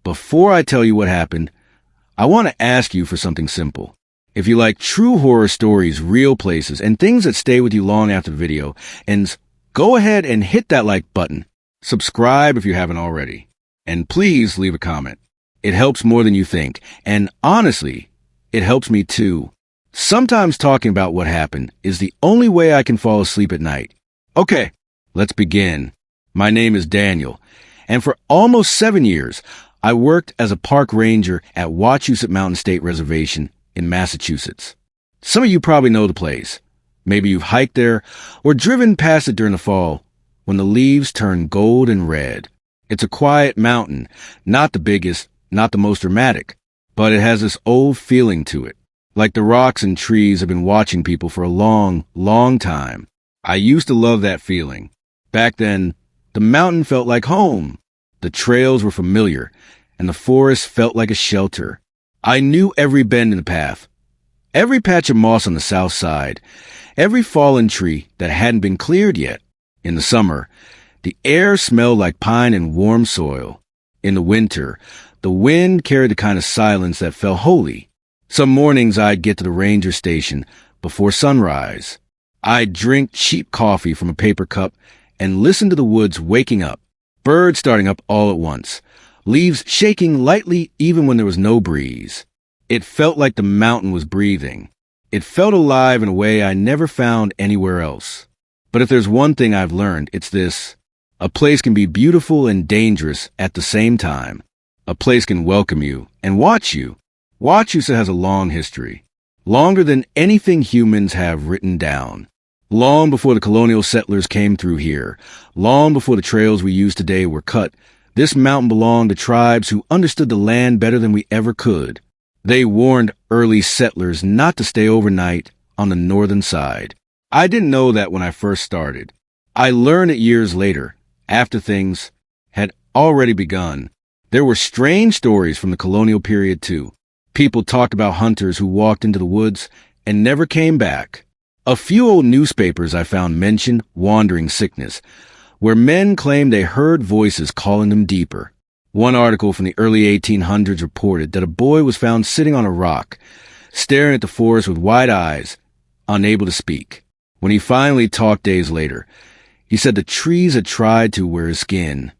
before I tell you what happened, I want to ask you for something simple. If you like true horror stories, real places, and things that stay with you long after the video, and go ahead and hit that like button. Subscribe if you haven't already. And please leave a comment. It helps more than you think. And honestly, it helps me too. Sometimes talking about what happened is the only way I can fall asleep at night. Okay, let's begin. My name is Daniel, and for almost 7 years, I worked as a park ranger at Wachusett Mountain State Reservation in Massachusetts. Some of you probably know the place. Maybe you've hiked there or driven past it during the fall when the leaves turn gold and red. It's a quiet mountain, not the biggest, not the most dramatic, but it has this old feeling to it, like the rocks and trees have been watching people for a long, long time. I used to love that feeling. Back then, the mountain felt like home. The trails were familiar, and the forest felt like a shelter. I knew every bend in the path, every patch of moss on the south side, every fallen tree that hadn't been cleared yet. In the summer, the air smelled like pine and warm soil. In the winter, the wind carried the kind of silence that felt holy. Some mornings I'd get to the ranger station before sunrise. I'd drink cheap coffee from a paper cup and listen to the woods waking up, birds starting up all at once, leaves shaking lightly even when there was no breeze. It felt like the mountain was breathing. It felt alive in a way I never found anywhere else. But if there's one thing I've learned, it's this. A place can be beautiful and dangerous at the same time. A place can welcome you and watch you. Wachusett has a long history, longer than anything humans have written down. Long before the colonial settlers came through here, long before the trails we use today were cut, this mountain belonged to tribes who understood the land better than we ever could. They warned early settlers not to stay overnight on the northern side. I didn't know that when I first started. I learned it years later, after things had already begun. There were strange stories from the colonial period too. People talked about hunters who walked into the woods and never came back. A few old newspapers I found mentioned wandering sickness, where men claimed they heard voices calling them deeper. One article from the early 1800s reported that a boy was found sitting on a rock, staring at the forest with wide eyes, unable to speak. When he finally talked days later, he said the trees had tried to wear his skin.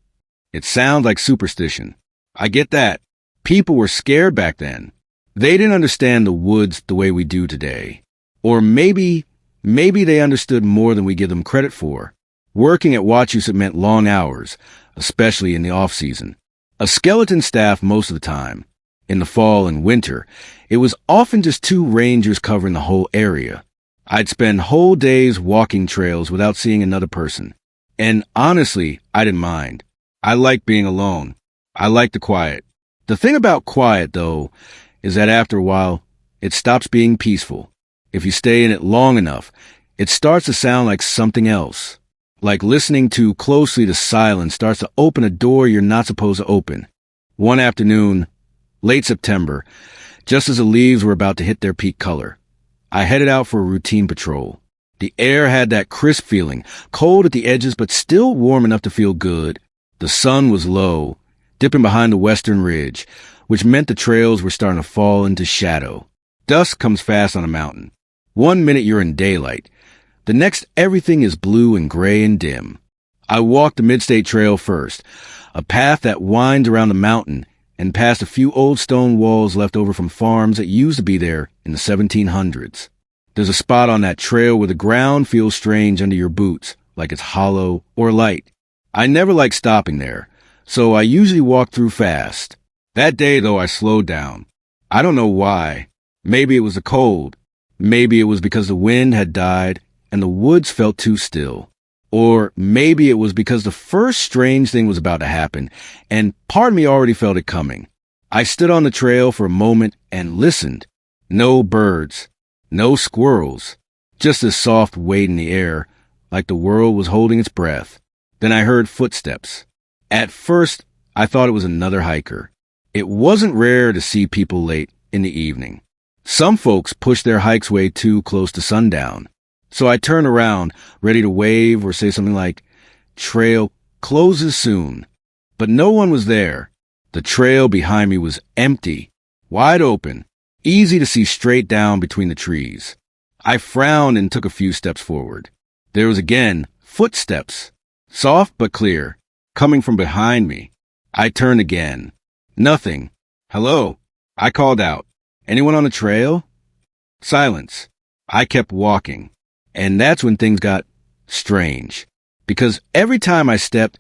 It sounds like superstition. I get that. People were scared back then. They didn't understand the woods the way we do today. Or maybe they understood more than we give them credit for. Working at Wachusett meant long hours, especially in the off-season. A skeleton staff most of the time. In the fall and winter, it was often just 2 rangers covering the whole area. I'd spend whole days walking trails without seeing another person. And honestly, I didn't mind. I liked being alone. I liked the quiet. The thing about quiet, though, is that after a while, it stops being peaceful. If you stay in it long enough, it starts to sound like something else. Like listening too closely to silence starts to open a door you're not supposed to open. One afternoon, late September, just as the leaves were about to hit their peak color, I headed out for a routine patrol. The air had that crisp feeling, cold at the edges but still warm enough to feel good. The sun was low, dipping behind the western ridge, which meant the trails were starting to fall into shadow. Dusk comes fast on a mountain. 1 minute you're in daylight. The next everything is blue and gray and dim. I walked the Midstate Trail first, a path that winds around the mountain and past a few old stone walls left over from farms that used to be there in the 1700s. There's a spot on that trail where the ground feels strange under your boots, like it's hollow or light. I never like stopping there, so I usually walk through fast. That day, though, I slowed down. I don't know why. Maybe it was the cold. Maybe it was because the wind had died and the woods felt too still. Or maybe it was because the first strange thing was about to happen, and part of me already felt it coming. I stood on the trail for a moment and listened. No birds, no squirrels, just this soft weight in the air, like the world was holding its breath. Then I heard footsteps. At first, I thought it was another hiker. It wasn't rare to see people late in the evening. Some folks pushed their hikes way too close to sundown. So I turned around, ready to wave or say something like, "Trail closes soon." But no one was there. The The trail behind me was empty, wide open, easy to see straight down between the trees. I frowned and took a few steps forward. There was again footsteps, soft but clear, coming from behind me. I turned again. Nothing. Hello, I called out. Anyone on the trail? Silence. I kept walking. And that's when things got strange. Because every time I stepped,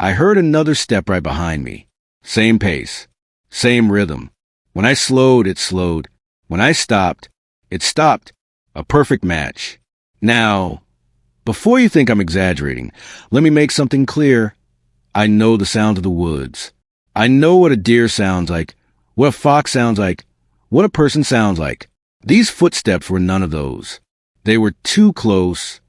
I heard another step right behind me. Same pace. Same rhythm. When I slowed, it slowed. When I stopped, it stopped. A perfect match. Now, before you think I'm exaggerating, let me make something clear. I know the sound of the woods. I know what a deer sounds like, what a fox sounds like, what a person sounds like. These footsteps were none of those. They were too close,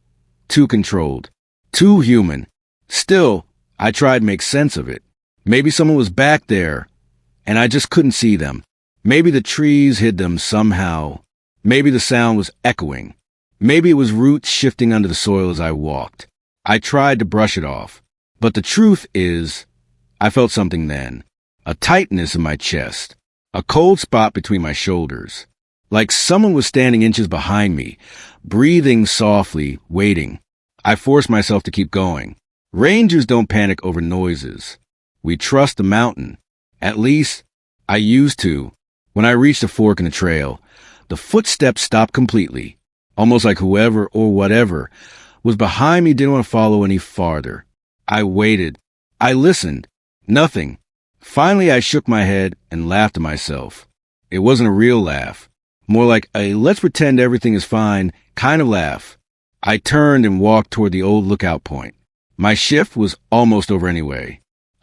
too controlled, too human. Still, I tried to make sense of it. Maybe someone was back there, and I just couldn't see them. Maybe the trees hid them somehow. Maybe the sound was echoing. Maybe it was roots shifting under the soil as I walked. I tried to brush it off. But the truth is, I felt something then. A tightness in my chest. A cold spot between my shoulders. Like someone was standing inches behind me, breathing softly, waiting. I forced myself to keep going. Rangers don't panic over noises. We trust the mountain. At least, I used to. When I reached a fork in the trail, the footsteps stopped completely, almost like whoever or whatever was behind me didn't want to follow any farther. I waited. I listened. Nothing. Finally, I shook my head and laughed to myself. It wasn't a real laugh. More like a let's pretend everything is fine kind of laugh. I turned and walked toward the old lookout point. My shift was almost over anyway.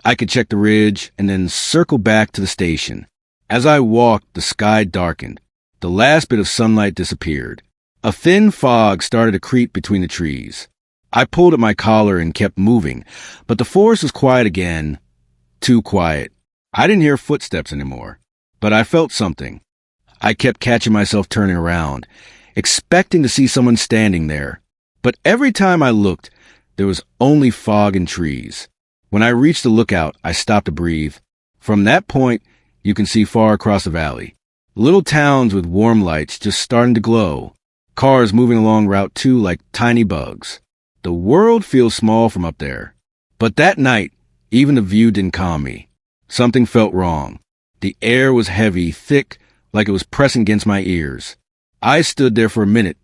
I could check the ridge and then circle back to the station. As I walked, the sky darkened. The last bit of sunlight disappeared. A thin fog started to creep between the trees. I pulled at my collar and kept moving, but the forest was quiet again. Too quiet. I didn't hear footsteps anymore, but I felt something. I kept catching myself turning around, expecting to see someone standing there. But every time I looked, there was only fog and trees. When I reached the lookout, I stopped to breathe. From that point, you can see far across the valley. Little towns with warm lights just starting to glow. Cars moving along Route 2 like tiny bugs. The world feels small from up there. But that night, even the view didn't calm me. Something felt wrong. The air was heavy, thick, like it was pressing against my ears. I stood there for a minute,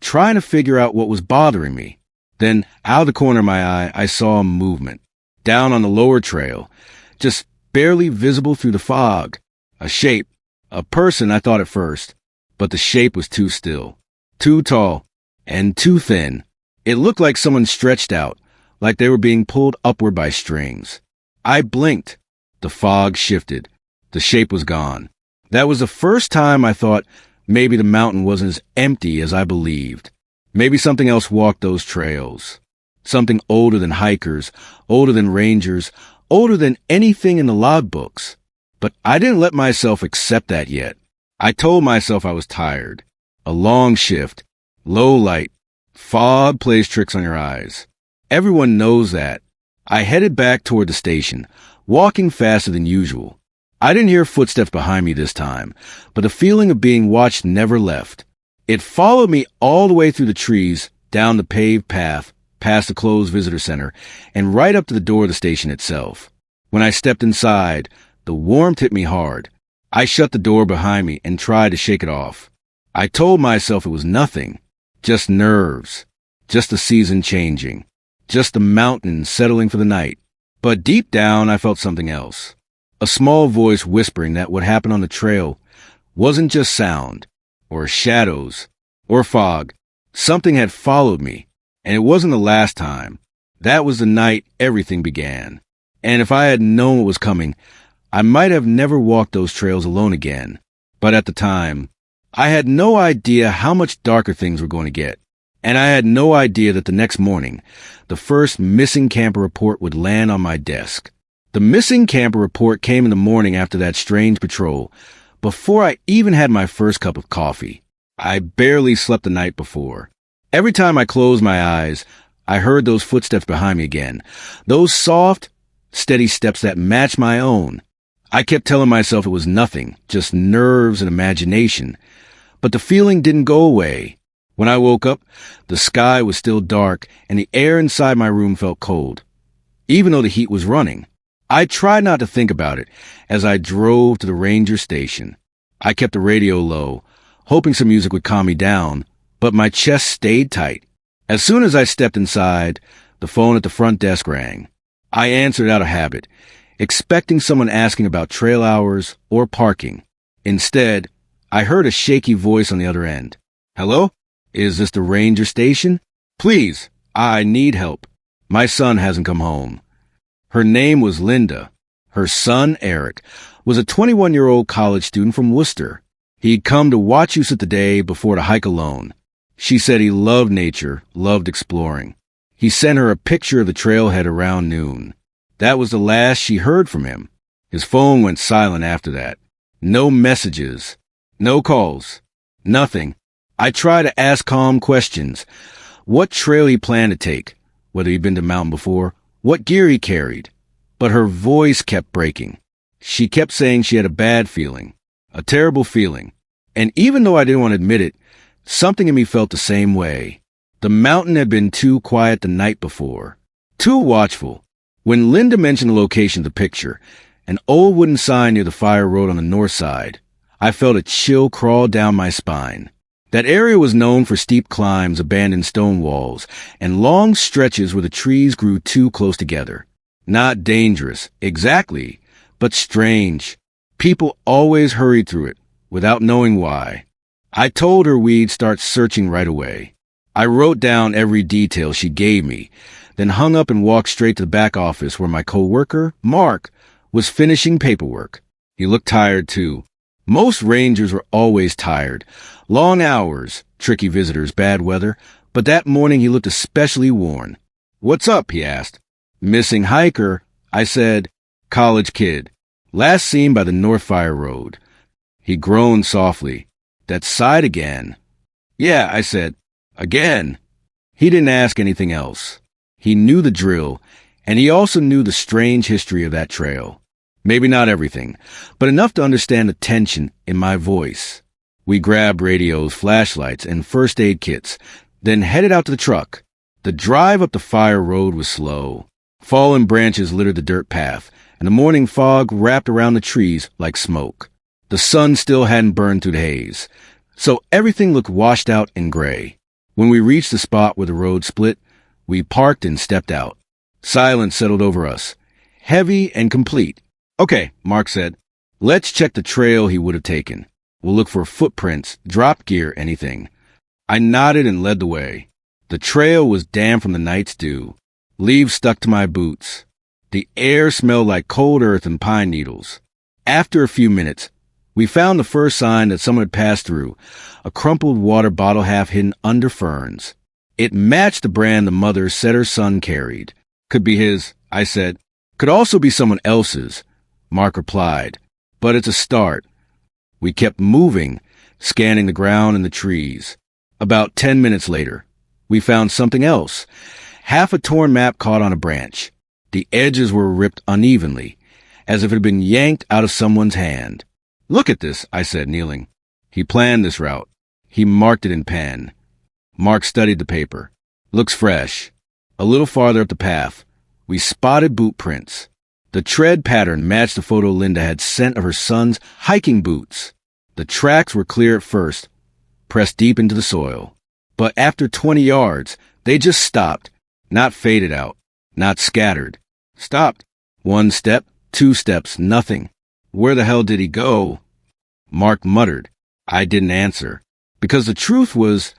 trying to figure out what was bothering me. Then, out of the corner of my eye, I saw a movement. Down on the lower trail, just barely visible through the fog. A shape. A person, I thought at first. But the shape was too still. Too tall. And too thin. It looked like someone stretched out, like they were being pulled upward by strings. I blinked. The fog shifted. The shape was gone. That was the first time I thought maybe the mountain wasn't as empty as I believed. Maybe something else walked those trails. Something older than hikers, older than rangers, older than anything in the logbooks. But I didn't let myself accept that yet. I told myself I was tired. A long shift, low light, fog plays tricks on your eyes. Everyone knows that. I headed back toward the station, walking faster than usual. I didn't hear footsteps behind me this time, but the feeling of being watched never left. It followed me all the way through the trees, down the paved path, past the closed visitor center, and right up to the door of the station itself. When I stepped inside, the warmth hit me hard. I shut the door behind me and tried to shake it off. I told myself it was nothing, just nerves, just the season changing, just the mountain settling for the night. But deep down, I felt something else. A small voice whispering that what happened on the trail wasn't just sound, or shadows, or fog. Something had followed me, and it wasn't the last time. That was the night everything began. And if I had known what was coming, I might have never walked those trails alone again. But at the time, I had no idea how much darker things were going to get. And I had no idea that the next morning, the first missing camper report would land on my desk. The missing camper report came in the morning after that strange patrol, before I even had my first cup of coffee. I barely slept the night before. Every time I closed my eyes, I heard those footsteps behind me again. Those soft, steady steps that matched my own. I kept telling myself it was nothing, just nerves and imagination. But the feeling didn't go away. When I woke up, the sky was still dark and the air inside my room felt cold, even though the heat was running. I tried not to think about it as I drove to the ranger station. I kept the radio low, hoping some music would calm me down, but my chest stayed tight. As soon as I stepped inside, the phone at the front desk rang. I answered out of habit, expecting someone asking about trail hours or parking. Instead, I heard a shaky voice on the other end. Hello? Is this the ranger station? Please, I need help. My son hasn't come home. Her name was Linda. Her son, Eric, was a 21-year-old college student from Worcester. He'd come to Wachusett the day before to hike alone. She said he loved nature, loved exploring. He sent her a picture of the trailhead around noon. That was the last she heard from him. His phone went silent after that. No messages. No calls. Nothing. I tried to ask calm questions. What trail he planned to take, whether he'd been to mountain before, what gear he carried. But her voice kept breaking. She kept saying she had a bad feeling, a terrible feeling. And even though I didn't want to admit it, something in me felt the same way. The mountain had been too quiet the night before, too watchful. When Linda mentioned the location of the picture, an old wooden sign near the fire road on the north side, I felt a chill crawl down my spine. That area was known for steep climbs, abandoned stone walls, and long stretches where the trees grew too close together. Not dangerous, exactly, but strange. People always hurried through it, without knowing why. I told her we'd start searching right away. I wrote down every detail she gave me, then hung up and walked straight to the back office where my coworker, Mark, was finishing paperwork. He looked tired, too. Most rangers were always tired. Long hours, tricky visitors, bad weather, but that morning he looked especially worn. "What's up?" he asked. "Missing hiker," I said. "College kid. Last seen by the North Fire Road." He groaned softly. "That side again?" "Yeah," I said. "Again?" He didn't ask anything else. He knew the drill, and he also knew the strange history of that trail. Maybe not everything, but enough to understand the tension in my voice. We grabbed radios, flashlights, and first aid kits, then headed out to the truck. The drive up the fire road was slow. Fallen branches littered the dirt path, and the morning fog wrapped around the trees like smoke. The sun still hadn't burned through the haze, so everything looked washed out and gray. When we reached the spot where the road split, we parked and stepped out. Silence settled over us, heavy and complete. "Okay," Mark said. "Let's check the trail he would have taken. We'll look for footprints, drop gear, anything." I nodded and led the way. The trail was damp from the night's dew. Leaves stuck to my boots. The air smelled like cold earth and pine needles. After a few minutes, we found the first sign that someone had passed through, a crumpled water bottle half hidden under ferns. It matched the brand the mother said her son carried. "Could be his," I said. "Could also be someone else's," Mark replied. "But it's a start." We kept moving, scanning the ground and the trees. About 10 minutes later, we found something else. Half a torn map caught on a branch. The edges were ripped unevenly, as if it had been yanked out of someone's hand. "Look at this," I said, kneeling. "He planned this route. He marked it in pen." Mark studied the paper. "Looks fresh." A little farther up the path, we spotted boot prints. The tread pattern matched the photo Linda had sent of her son's hiking boots. The tracks were clear at first, pressed deep into the soil. But after 20 yards, they just stopped, not faded out, not scattered. Stopped. 1 step, 2 steps, nothing. Where the hell did he go? Mark muttered. I didn't answer. Because the truth was,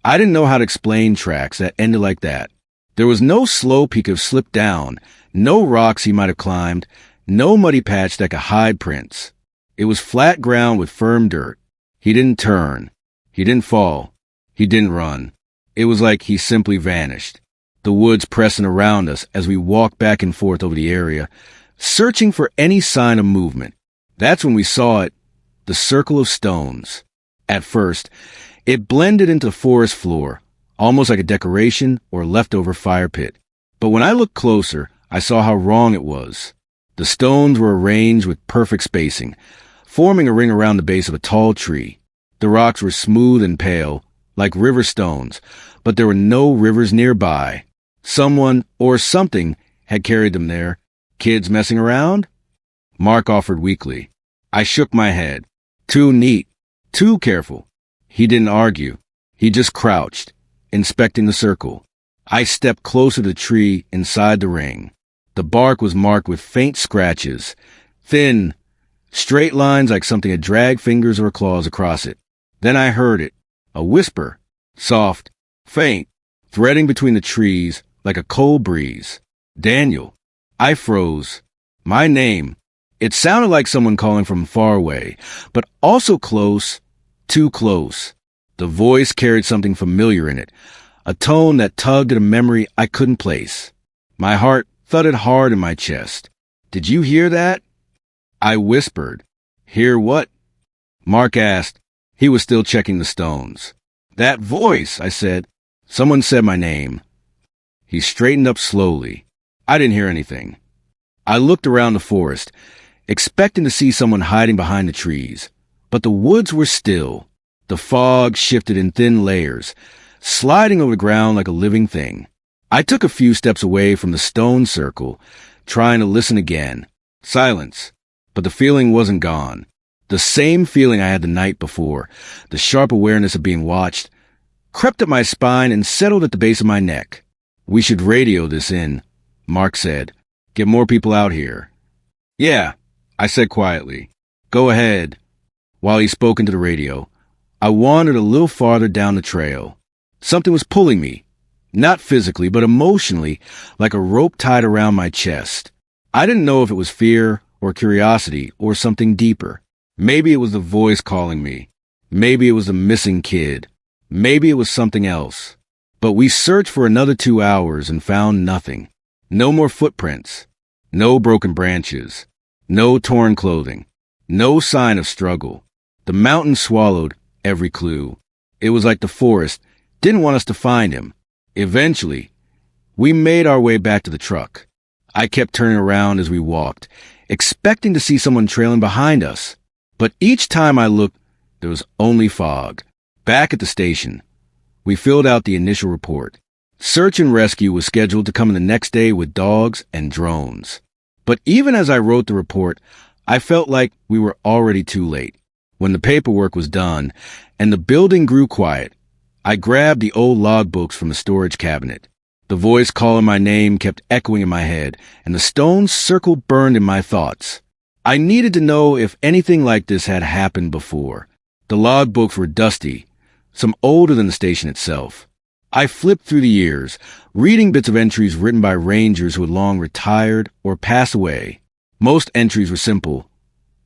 I didn't know how to explain tracks that ended like that. There was no slope he could have slipped down, no rocks he might have climbed, no muddy patch that could hide prints. It was flat ground with firm dirt. He didn't turn. He didn't fall. He didn't run. It was like he simply vanished. The woods pressing around us as we walked back and forth over the area, searching for any sign of movement. That's when we saw it, the circle of stones. At first, it blended into the forest floor, almost like a decoration or leftover fire pit. But when I looked closer, I saw how wrong it was. The stones were arranged with perfect spacing, forming a ring around the base of a tall tree. The rocks were smooth and pale, like river stones, but there were no rivers nearby. Someone or something had carried them there. Kids messing around? Mark offered weakly. I shook my head. Too neat. Too careful. He didn't argue. He just crouched, inspecting the circle. I stepped closer to the tree inside the ring. The bark was marked with faint scratches, thin, straight lines like something had dragged fingers or claws across it. Then I heard it, a whisper, soft, faint, threading between the trees like a cold breeze. Daniel. I froze. My name. It sounded like someone calling from far away, but also close, too close. The voice carried something familiar in it, a tone that tugged at a memory I couldn't place. My heart thudded hard in my chest. Did you hear that? I whispered. Hear what? Mark asked. He was still checking the stones. That voice, I said. Someone said my name. He straightened up slowly. I didn't hear anything. I looked around the forest, expecting to see someone hiding behind the trees. But the woods were still. The fog shifted in thin layers, sliding over the ground like a living thing. I took a few steps away from the stone circle, trying to listen again. Silence. But the feeling wasn't gone. The same feeling I had the night before, the sharp awareness of being watched, crept up my spine and settled at the base of my neck. We should radio this in, Mark said. Get more people out here. Yeah, I said quietly. Go ahead. While he spoke into the radio, I wandered a little farther down the trail. Something was pulling me, not physically, but emotionally, like a rope tied around my chest. I didn't know if it was fear or curiosity or something deeper. Maybe it was the voice calling me. Maybe it was the missing kid. Maybe it was something else. But we searched for another 2 hours and found nothing. No more footprints. No broken branches. No torn clothing. No sign of struggle. The mountain swallowed every clue. It was like the forest didn't want us to find him. Eventually, we made our way back to the truck. I kept turning around as we walked, expecting to see someone trailing behind us. But each time I looked, there was only fog. Back at the station, we filled out the initial report. Search and rescue was scheduled to come in the next day with dogs and drones. But even as I wrote the report, I felt like we were already too late. When the paperwork was done and the building grew quiet, I grabbed the old logbooks from the storage cabinet. The voice calling my name kept echoing in my head, and the stone circle burned in my thoughts. I needed to know if anything like this had happened before. The logbooks were dusty, some older than the station itself. I flipped through the years, reading bits of entries written by rangers who had long retired or passed away. Most entries were simple.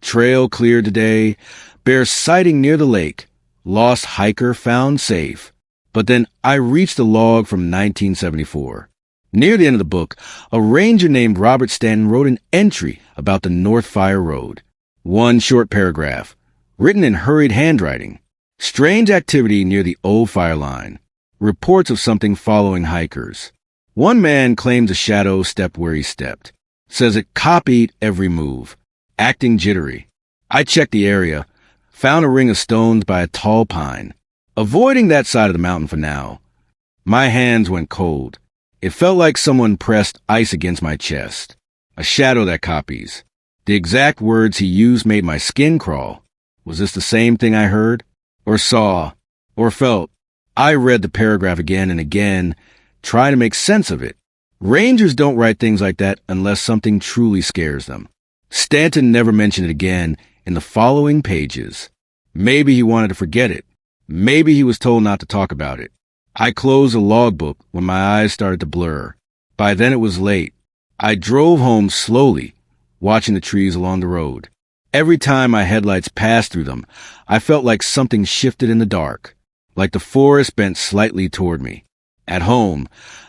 Trail cleared today, bear sighting near the lake, lost hiker found safe. But then I reached a log from 1974. Near the end of the book, a ranger named Robert Stanton wrote an entry about the North Fire Road. One short paragraph, written in hurried handwriting. Strange activity near the old fire line. Reports of something following hikers. One man claims a shadow stepped where he stepped. Says it copied every move. Acting jittery. I checked the area. Found a ring of stones by a tall pine. Avoiding that side of the mountain for now. My hands went cold. It felt like someone pressed ice against my chest. A shadow that copies. The exact words he used made my skin crawl. Was this the same thing I heard? Or saw? Or felt? I read the paragraph again and again, trying to make sense of it. Rangers don't write things like that unless something truly scares them. Stanton never mentioned it again in the following pages. Maybe he wanted to forget it. Maybe he was told not to talk about it. I closed the logbook when my eyes started to blur. By then it was late. I drove home slowly, watching the trees along the road. Every time my headlights passed through them, I felt like something shifted in the dark, like the forest bent slightly toward me. At home,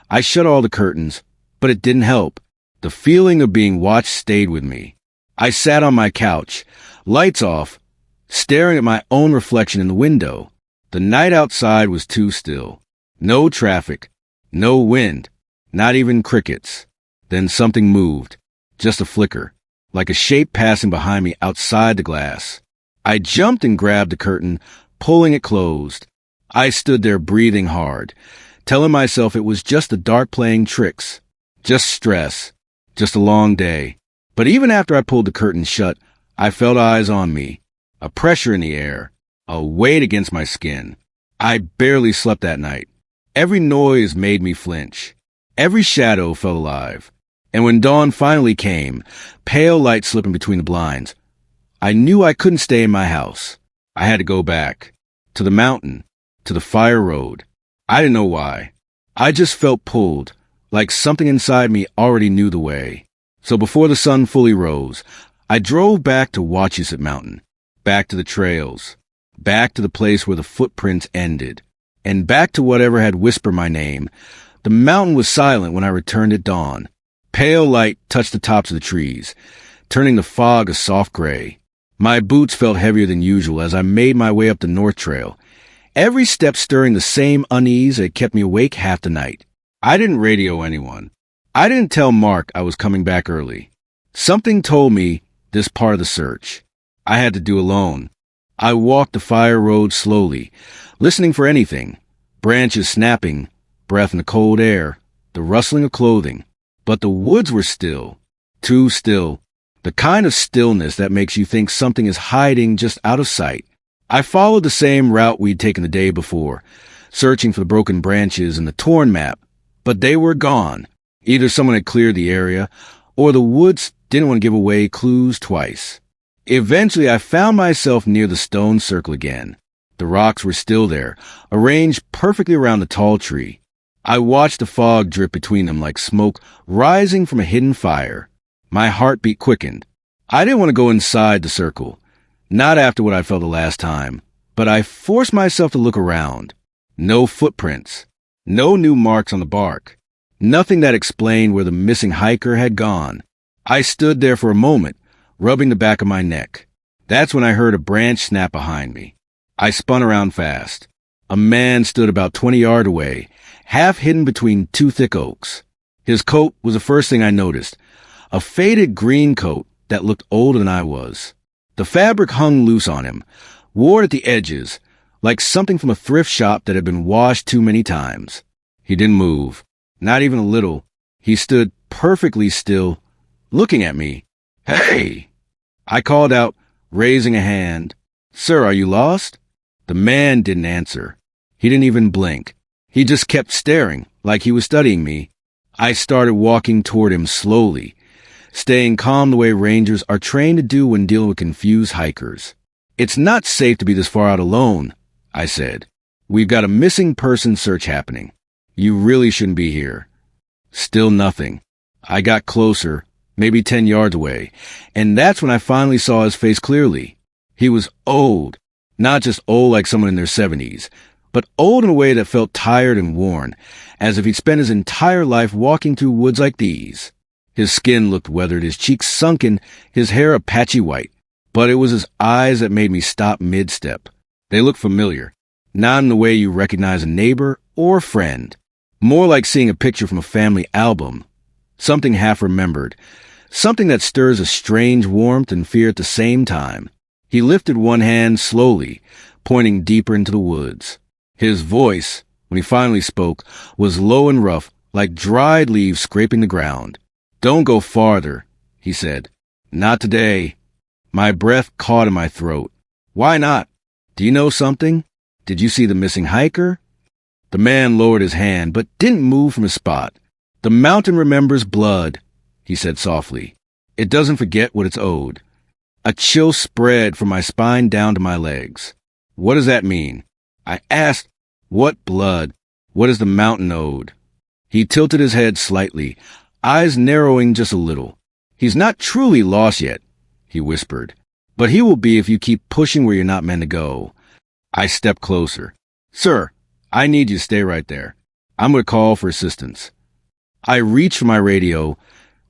I shut all the curtains, but it didn't help. The feeling of being watched stayed with me. I sat on my couch, lights off, staring at my own reflection in the window. The night outside was too still. No traffic, no wind, not even crickets. Then something moved, just a flicker. like a shape passing behind me outside the glass. I jumped and grabbed the curtain, pulling it closed. I stood there breathing hard, telling myself it was just the dark playing tricks, just stress, just a long day. But even after I pulled the curtain shut, I felt eyes on me, a pressure in the air, a weight against my skin. I barely slept that night. Every noise made me flinch. Every shadow felt alive. And when dawn finally came, pale light slipping between the blinds, I knew I couldn't stay in my house. I had to go back. To the mountain. To the fire road. I didn't know why. I just felt pulled, like something inside me already knew the way. So before the sun fully rose, I drove back to Wachusett Mountain. Back to the trails. Back to the place where the footprints ended. And back to whatever had whispered my name. The mountain was silent when I returned at dawn. Pale light touched the tops of the trees, turning the fog a soft gray. My boots felt heavier than usual as I made my way up the North Trail, every step stirring the same unease that kept me awake half the night. I didn't radio anyone. I didn't tell Mark I was coming back early. Something told me this part of the search I had to do alone. I walked the fire road slowly, listening for anything. Branches snapping, breath in the cold air, the rustling of clothing. But the woods were still, too still, the kind of stillness that makes you think something is hiding just out of sight. I followed the same route we'd taken the day before, searching for the broken branches and the torn map, but they were gone. Either someone had cleared the area, or the woods didn't want to give away clues twice. Eventually, I found myself near the stone circle again. The rocks were still there, arranged perfectly around the tall tree. I watched the fog drip between them like smoke rising from a hidden fire. My heartbeat quickened. I didn't want to go inside the circle, not after what I felt the last time, but I forced myself to look around. No footprints, no new marks on the bark, nothing that explained where the missing hiker had gone. I stood there for a moment, rubbing the back of my neck. That's when I heard a branch snap behind me. I spun around fast. A man stood about 20 yards away, half hidden between two thick oaks. His coat was the first thing I noticed, a faded green coat that looked older than I was. The fabric hung loose on him, worn at the edges, like something from a thrift shop that had been washed too many times. He didn't move, not even a little. He stood perfectly still, looking at me. "Hey!" I called out, raising a hand. "Sir, are you lost?" The man didn't answer. He didn't even blink. He just kept staring, like he was studying me. I started walking toward him slowly, staying calm the way rangers are trained to do when dealing with confused hikers. "It's not safe to be this far out alone," I said. "We've got a missing person search happening. You really shouldn't be here." Still nothing. I got closer, maybe 10 yards away, and that's when I finally saw his face clearly. He was old, not just old like someone in their 70s, but old in a way that felt tired and worn, as if he'd spent his entire life walking through woods like these. His skin looked weathered, his cheeks sunken, his hair a patchy white. But it was his eyes that made me stop mid-step. They looked familiar, not in the way you recognize a neighbor or a friend. More like seeing a picture from a family album. Something half-remembered. Something that stirs a strange warmth and fear at the same time. He lifted one hand slowly, pointing deeper into the woods. His voice, when he finally spoke, was low and rough, like dried leaves scraping the ground. "Don't go farther," he said. "Not today." My breath caught in my throat. "Why not? Do you know something? Did you see the missing hiker?" The man lowered his hand, but didn't move from his spot. "The mountain remembers blood," he said softly. "It doesn't forget what it's owed." A chill spread from my spine down to my legs. "What does that mean?" I asked. "What blood? What is the mountain owed?" He tilted his head slightly, eyes narrowing just a little. "He's not truly lost yet," he whispered, "but he will be if you keep pushing where you're not meant to go." I stepped closer. "Sir, I need you to stay right there. I'm going to call for assistance." I reached for my radio,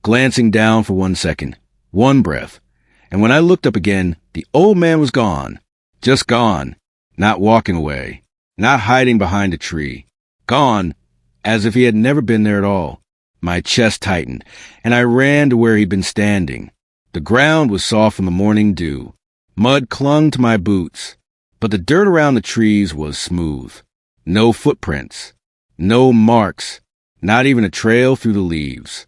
glancing down for 1 second, one breath, and when I looked up again, the old man was gone. Just gone, not walking away, not hiding behind a tree. Gone, as if he had never been there at all. My chest tightened, and I ran to where he'd been standing. The ground was soft from the morning dew. Mud clung to my boots, but the dirt around the trees was smooth. No footprints, no marks, not even a trail through the leaves.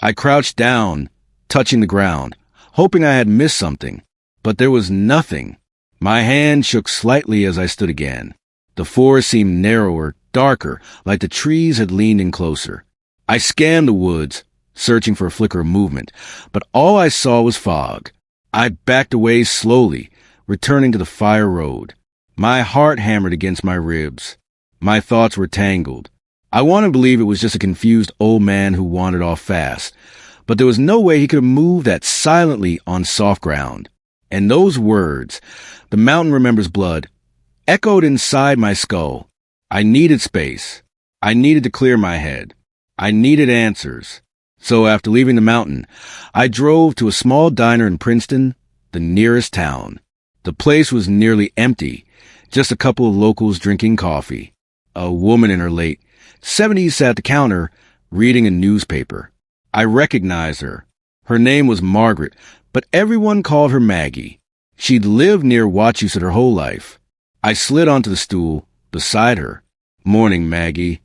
I crouched down, touching the ground, hoping I had missed something, but there was nothing. My hand shook slightly as I stood again. The forest seemed narrower, darker, like the trees had leaned in closer. I scanned the woods, searching for a flicker of movement, but all I saw was fog. I backed away slowly, returning to the fire road. My heart hammered against my ribs. My thoughts were tangled. I wanted to believe it was just a confused old man who wandered off fast, but there was no way he could have moved that silently on soft ground. And those words, "The mountain remembers blood," echoed inside my skull. I needed space. I needed to clear my head. I needed answers. So after leaving the mountain, I drove to a small diner in Princeton, the nearest town. The place was nearly empty, just a couple of locals drinking coffee. A woman in her late 70s sat at the counter, reading a newspaper. I recognized her. Her name was Margaret, but everyone called her Maggie. She'd lived near Wachusett her whole life. I slid onto the stool beside her. "Morning, Maggie."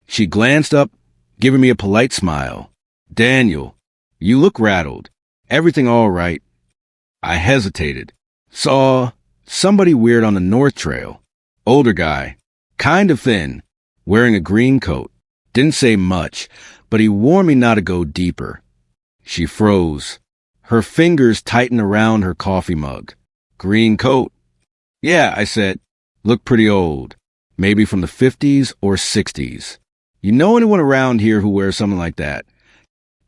She glanced up, giving me a polite smile. "Daniel, you look rattled. Everything all right?" I hesitated. "Saw somebody weird on the North Trail. Older guy, kind of thin, wearing a green coat. Didn't say much, but he warned me not to go deeper." She froze. Her fingers tightened around her coffee mug. "Green coat?" "Yeah," I said. "Looked pretty old. Maybe from the 50s or 60s. You know anyone around here who wears something like that?"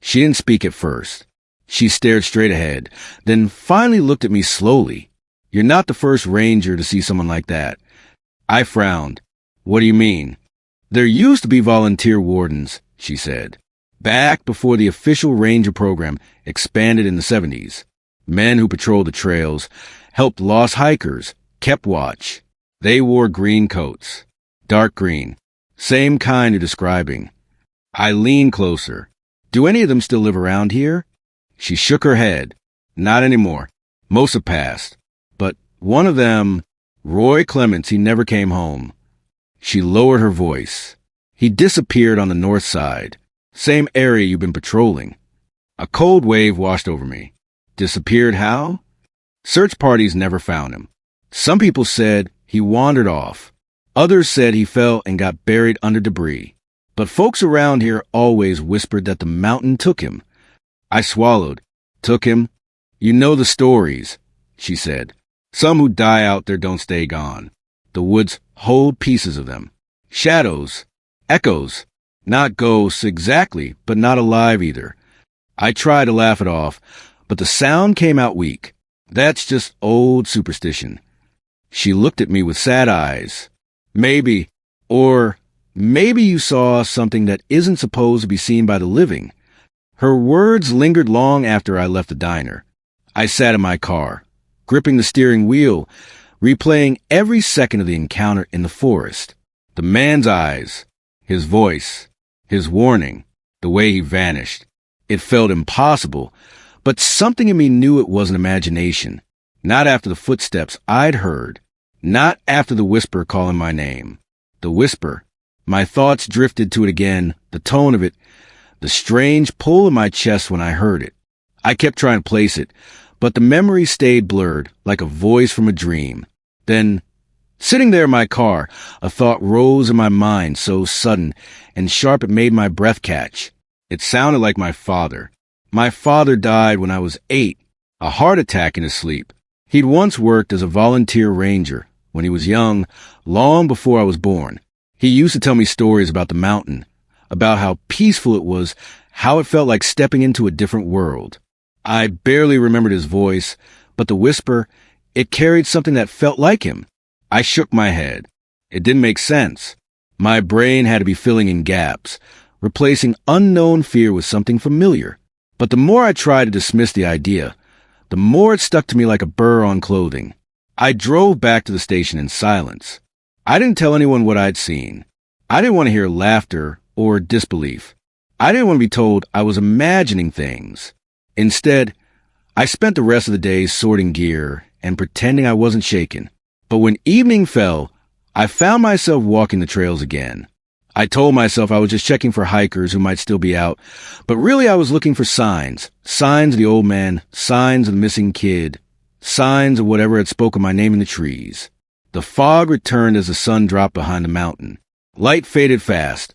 She didn't speak at first. She stared straight ahead, then finally looked at me slowly. "You're not the first ranger to see someone like that." I frowned. "What do you mean?" "There used to be volunteer wardens," she said. "Back before the official ranger program expanded in the 70s. Men who patrolled the trails, helped lost hikers, kept watch. They wore green coats. Dark green. Same kind you're describing." I leaned closer. "Do any of them still live around here?" She shook her head. "Not anymore. Most have passed. But one of them, Roy Clements, he never came home." She lowered her voice. "He disappeared on the north side. Same area you've been patrolling." A cold wave washed over me. Disappeared how? Search parties never found him. Some people said he wandered off. Others said he fell and got buried under debris. But folks around here always whispered that the mountain took him. I swallowed. "Took him? You know the stories," she said. "Some who die out there don't stay gone. The woods hold pieces of them. Shadows. Echoes. Not ghosts exactly, but not alive either." I tried to laugh it off, but the sound came out weak. "That's just old superstition." She looked at me with sad eyes. "Maybe. Or maybe you saw something that isn't supposed to be seen by the living." Her words lingered long after I left the diner. I sat in my car, gripping the steering wheel, replaying every second of the encounter in the forest. The man's eyes, his voice, his warning, the way he vanished. It felt impossible, but something in me knew it wasn't imagination. Not after the footsteps I'd heard. Not after the whisper calling my name. The whisper. My thoughts drifted to it again, the tone of it, the strange pull in my chest when I heard it. I kept trying to place it, but the memory stayed blurred, like a voice from a dream. Then, sitting there in my car, a thought rose in my mind so sudden and sharp it made my breath catch. It sounded like my father. My father died when I was 8, a heart attack in his sleep. He'd once worked as a volunteer ranger when he was young, long before I was born. He used to tell me stories about the mountain, about how peaceful it was, how it felt like stepping into a different world. I barely remembered his voice, but the whisper, it carried something that felt like him. I shook my head. It didn't make sense. My brain had to be filling in gaps, replacing unknown fear with something familiar. But the more I tried to dismiss the idea, the more it stuck to me like a burr on clothing. I drove back to the station in silence. I didn't tell anyone what I'd seen. I didn't want to hear laughter or disbelief. I didn't want to be told I was imagining things. Instead, I spent the rest of the day sorting gear and pretending I wasn't shaken. But when evening fell, I found myself walking the trails again. I told myself I was just checking for hikers who might still be out, but really I was looking for signs. Signs of the old man, signs of the missing kid, signs of whatever had spoken my name in the trees. The fog returned as the sun dropped behind the mountain. Light faded fast,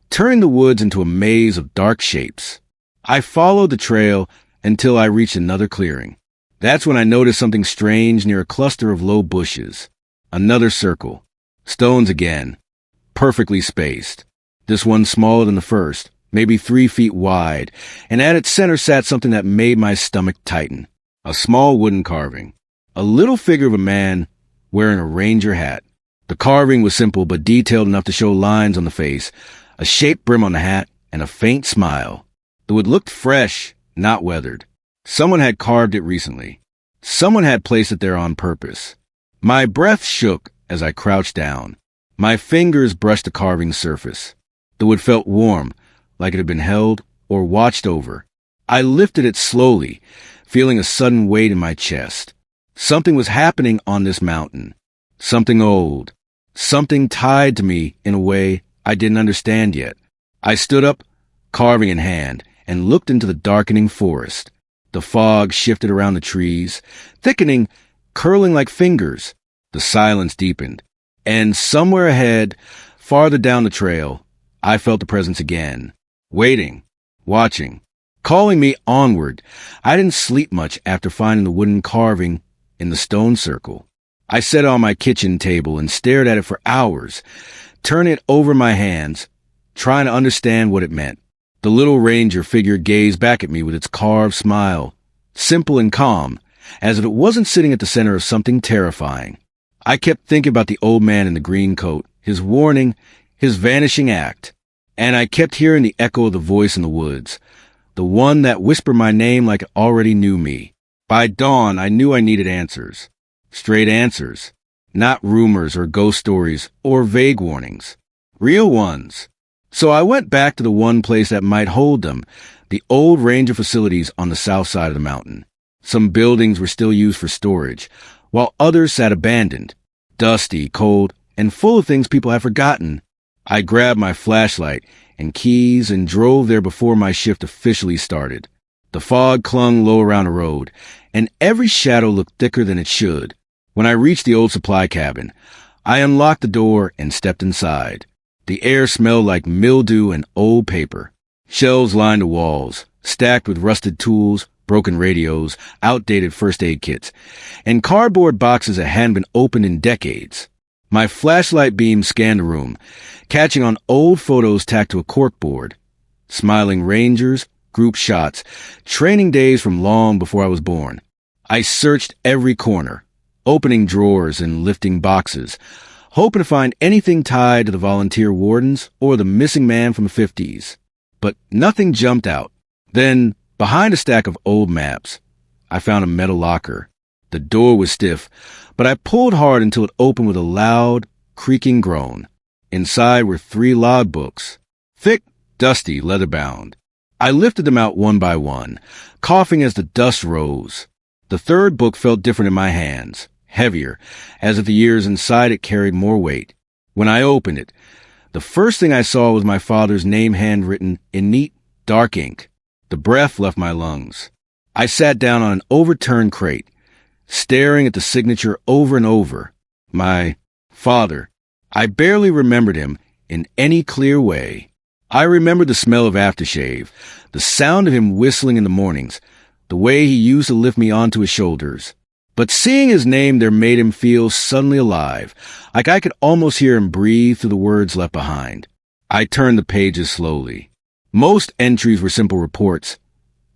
turning the woods into a maze of dark shapes. I followed the trail until I reached another clearing. That's when I noticed something strange near a cluster of low bushes. Another circle. Stones again. Perfectly spaced. This one smaller than the first, maybe 3 feet wide, and at its center sat something that made my stomach tighten. A small wooden carving. A little figure of a man wearing a ranger hat. The carving was simple but detailed enough to show lines on the face, a shaped brim on the hat, and a faint smile. The wood looked fresh, not weathered. Someone had carved it recently. Someone had placed it there on purpose. My breath shook as I crouched down. My fingers brushed the carving's surface. The wood felt warm, like it had been held or watched over. I lifted it slowly, feeling a sudden weight in my chest. Something was happening on this mountain. Something old. Something tied to me in a way I didn't understand yet. I stood up, carving in hand, and looked into the darkening forest. The fog shifted around the trees, thickening, curling like fingers. The silence deepened. And somewhere ahead, farther down the trail, I felt the presence again. Waiting, watching, calling me onward. I didn't sleep much after finding the wooden carving in the stone circle. I set it on my kitchen table and stared at it for hours, turning it over my hands, trying to understand what it meant. The little ranger figure gazed back at me with its carved smile, simple and calm, as if it wasn't sitting at the center of something terrifying. I kept thinking about the old man in the green coat, his warning, his vanishing act, and I kept hearing the echo of the voice in the woods, the one that whispered my name like it already knew me. By dawn, I knew I needed answers. Straight answers. Not rumors or ghost stories or vague warnings. Real ones. So I went back to the one place that might hold them, the old ranger facilities on the south side of the mountain. Some buildings were still used for storage, while others sat abandoned, dusty, cold, and full of things people had forgotten. I grabbed my flashlight and keys and drove there before my shift officially started. The fog clung low around the road, and every shadow looked thicker than it should. When I reached the old supply cabin, I unlocked the door and stepped inside. The air smelled like mildew and old paper. Shelves lined the walls, stacked with rusted tools, broken radios, outdated first aid kits, and cardboard boxes that hadn't been opened in decades. My flashlight beam scanned the room, catching on old photos tacked to a corkboard. Smiling rangers, group shots, training days from long before I was born. I searched every corner, opening drawers and lifting boxes, hoping to find anything tied to the volunteer wardens or the missing man from the 50s. But nothing jumped out. Then, behind a stack of old maps, I found a metal locker. The door was stiff, but I pulled hard until it opened with a loud, creaking groan. Inside were 3 logbooks, thick, dusty, leather-bound. I lifted them out one by one, coughing as the dust rose. The 3rd book felt different in my hands, heavier, as if the years inside it carried more weight. When I opened it, the first thing I saw was my father's name handwritten in neat, dark ink. The breath left my lungs. I sat down on an overturned crate, staring at the signature over and over. My father. I barely remembered him in any clear way. I remembered the smell of aftershave, the sound of him whistling in the mornings, the way he used to lift me onto his shoulders. But seeing his name there made him feel suddenly alive, like I could almost hear him breathe through the words left behind. I turned the pages slowly. Most entries were simple reports.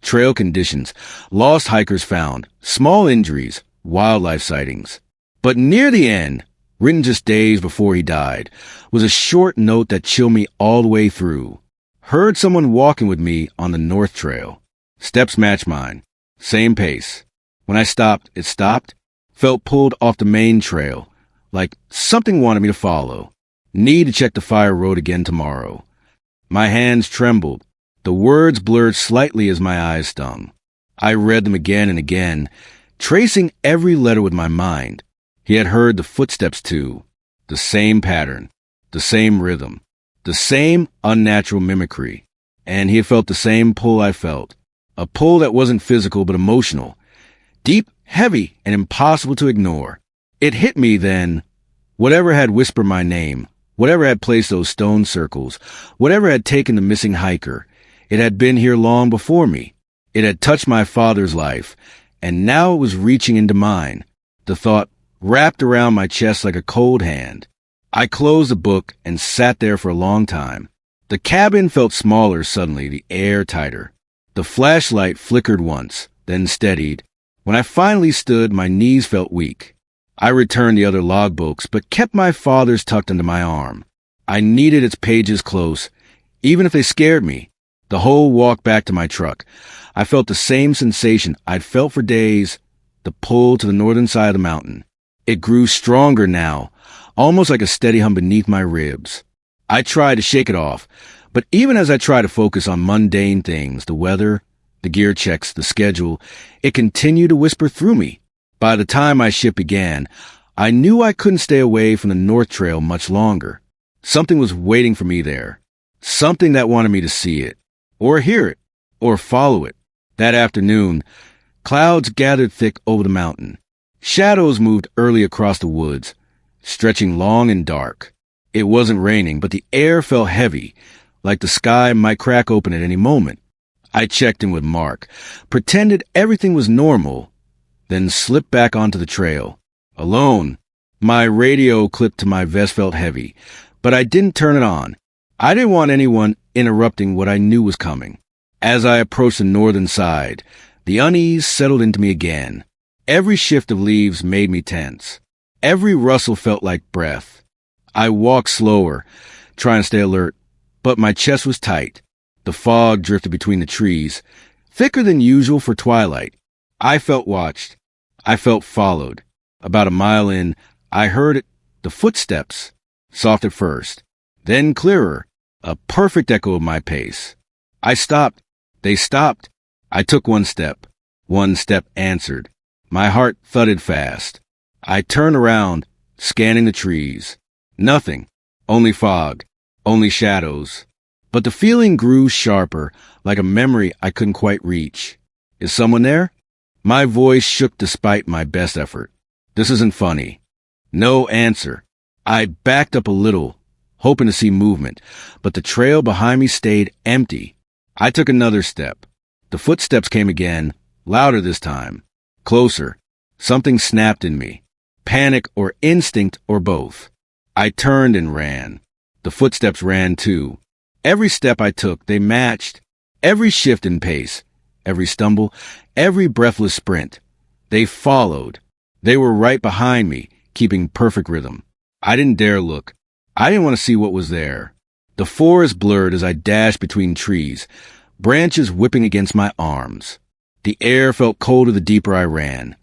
Trail conditions, lost hikers found, small injuries, wildlife sightings. But near the end, written just days before he died, was a short note that chilled me all the way through. Heard someone walking with me on the North Trail. Steps matched mine. Same pace. When I stopped, it stopped. Felt pulled off the main trail, like something wanted me to follow. Need to check the fire road again tomorrow. My hands trembled. The words blurred slightly as my eyes stung. I read them again and again, tracing every letter with my mind. He had heard the footsteps too, the same pattern, the same rhythm, the same unnatural mimicry, and he had felt the same pull I felt, a pull that wasn't physical but emotional, deep, heavy, and impossible to ignore. It hit me then. Whatever had whispered my name, whatever had placed those stone circles, whatever had taken the missing hiker, it had been here long before me. It had touched my father's life, and now it was reaching into mine. The thought wrapped around my chest like a cold hand. I closed the book and sat there for a long time. The cabin felt smaller suddenly, the air tighter. The flashlight flickered once, then steadied. When I finally stood, my knees felt weak. I returned the other logbooks, but kept my father's tucked under my arm. I needed its pages close, even if they scared me. The whole walk back to my truck, I felt the same sensation I'd felt for days, the pull to the northern side of the mountain. It grew stronger now, almost like a steady hum beneath my ribs. I tried to shake it off, but even as I tried to focus on mundane things, the weather, the gear checks, the schedule, it continued to whisper through me. By the time my shift began, I knew I couldn't stay away from the North Trail much longer. Something was waiting for me there. Something that wanted me to see it, or hear it, or follow it. That afternoon, clouds gathered thick over the mountain. Shadows moved early across the woods, stretching long and dark. It wasn't raining, but the air felt heavy, like the sky might crack open at any moment. I checked in with Mark, pretended everything was normal, then slipped back onto the trail. Alone, my radio clipped to my vest felt heavy, but I didn't turn it on. I didn't want anyone interrupting what I knew was coming. As I approached the northern side, the unease settled into me again. Every shift of leaves made me tense. Every rustle felt like breath. I walked slower, trying to stay alert, but my chest was tight. The fog drifted between the trees, thicker than usual for twilight. I felt watched. I felt followed. About a mile in, I heard it, the footsteps, soft at first, then clearer, a perfect echo of my pace. I stopped. They stopped. I took one step. One step answered. My heart thudded fast. I turned around, scanning the trees. Nothing. Only fog. Only shadows. But the feeling grew sharper, like a memory I couldn't quite reach. Is someone there? My voice shook despite my best effort. This isn't funny. No answer. I backed up a little, hoping to see movement, but the trail behind me stayed empty. I took another step. The footsteps came again, louder this time. Closer. Something snapped in me. Panic or instinct or both. I turned and ran. The footsteps ran too. Every step I took, they matched. Every shift in pace, every stumble, every breathless sprint. They followed. They were right behind me, keeping perfect rhythm. I didn't dare look. I didn't want to see what was there. The forest blurred as I dashed between trees, branches whipping against my arms. The air felt colder the deeper I ran,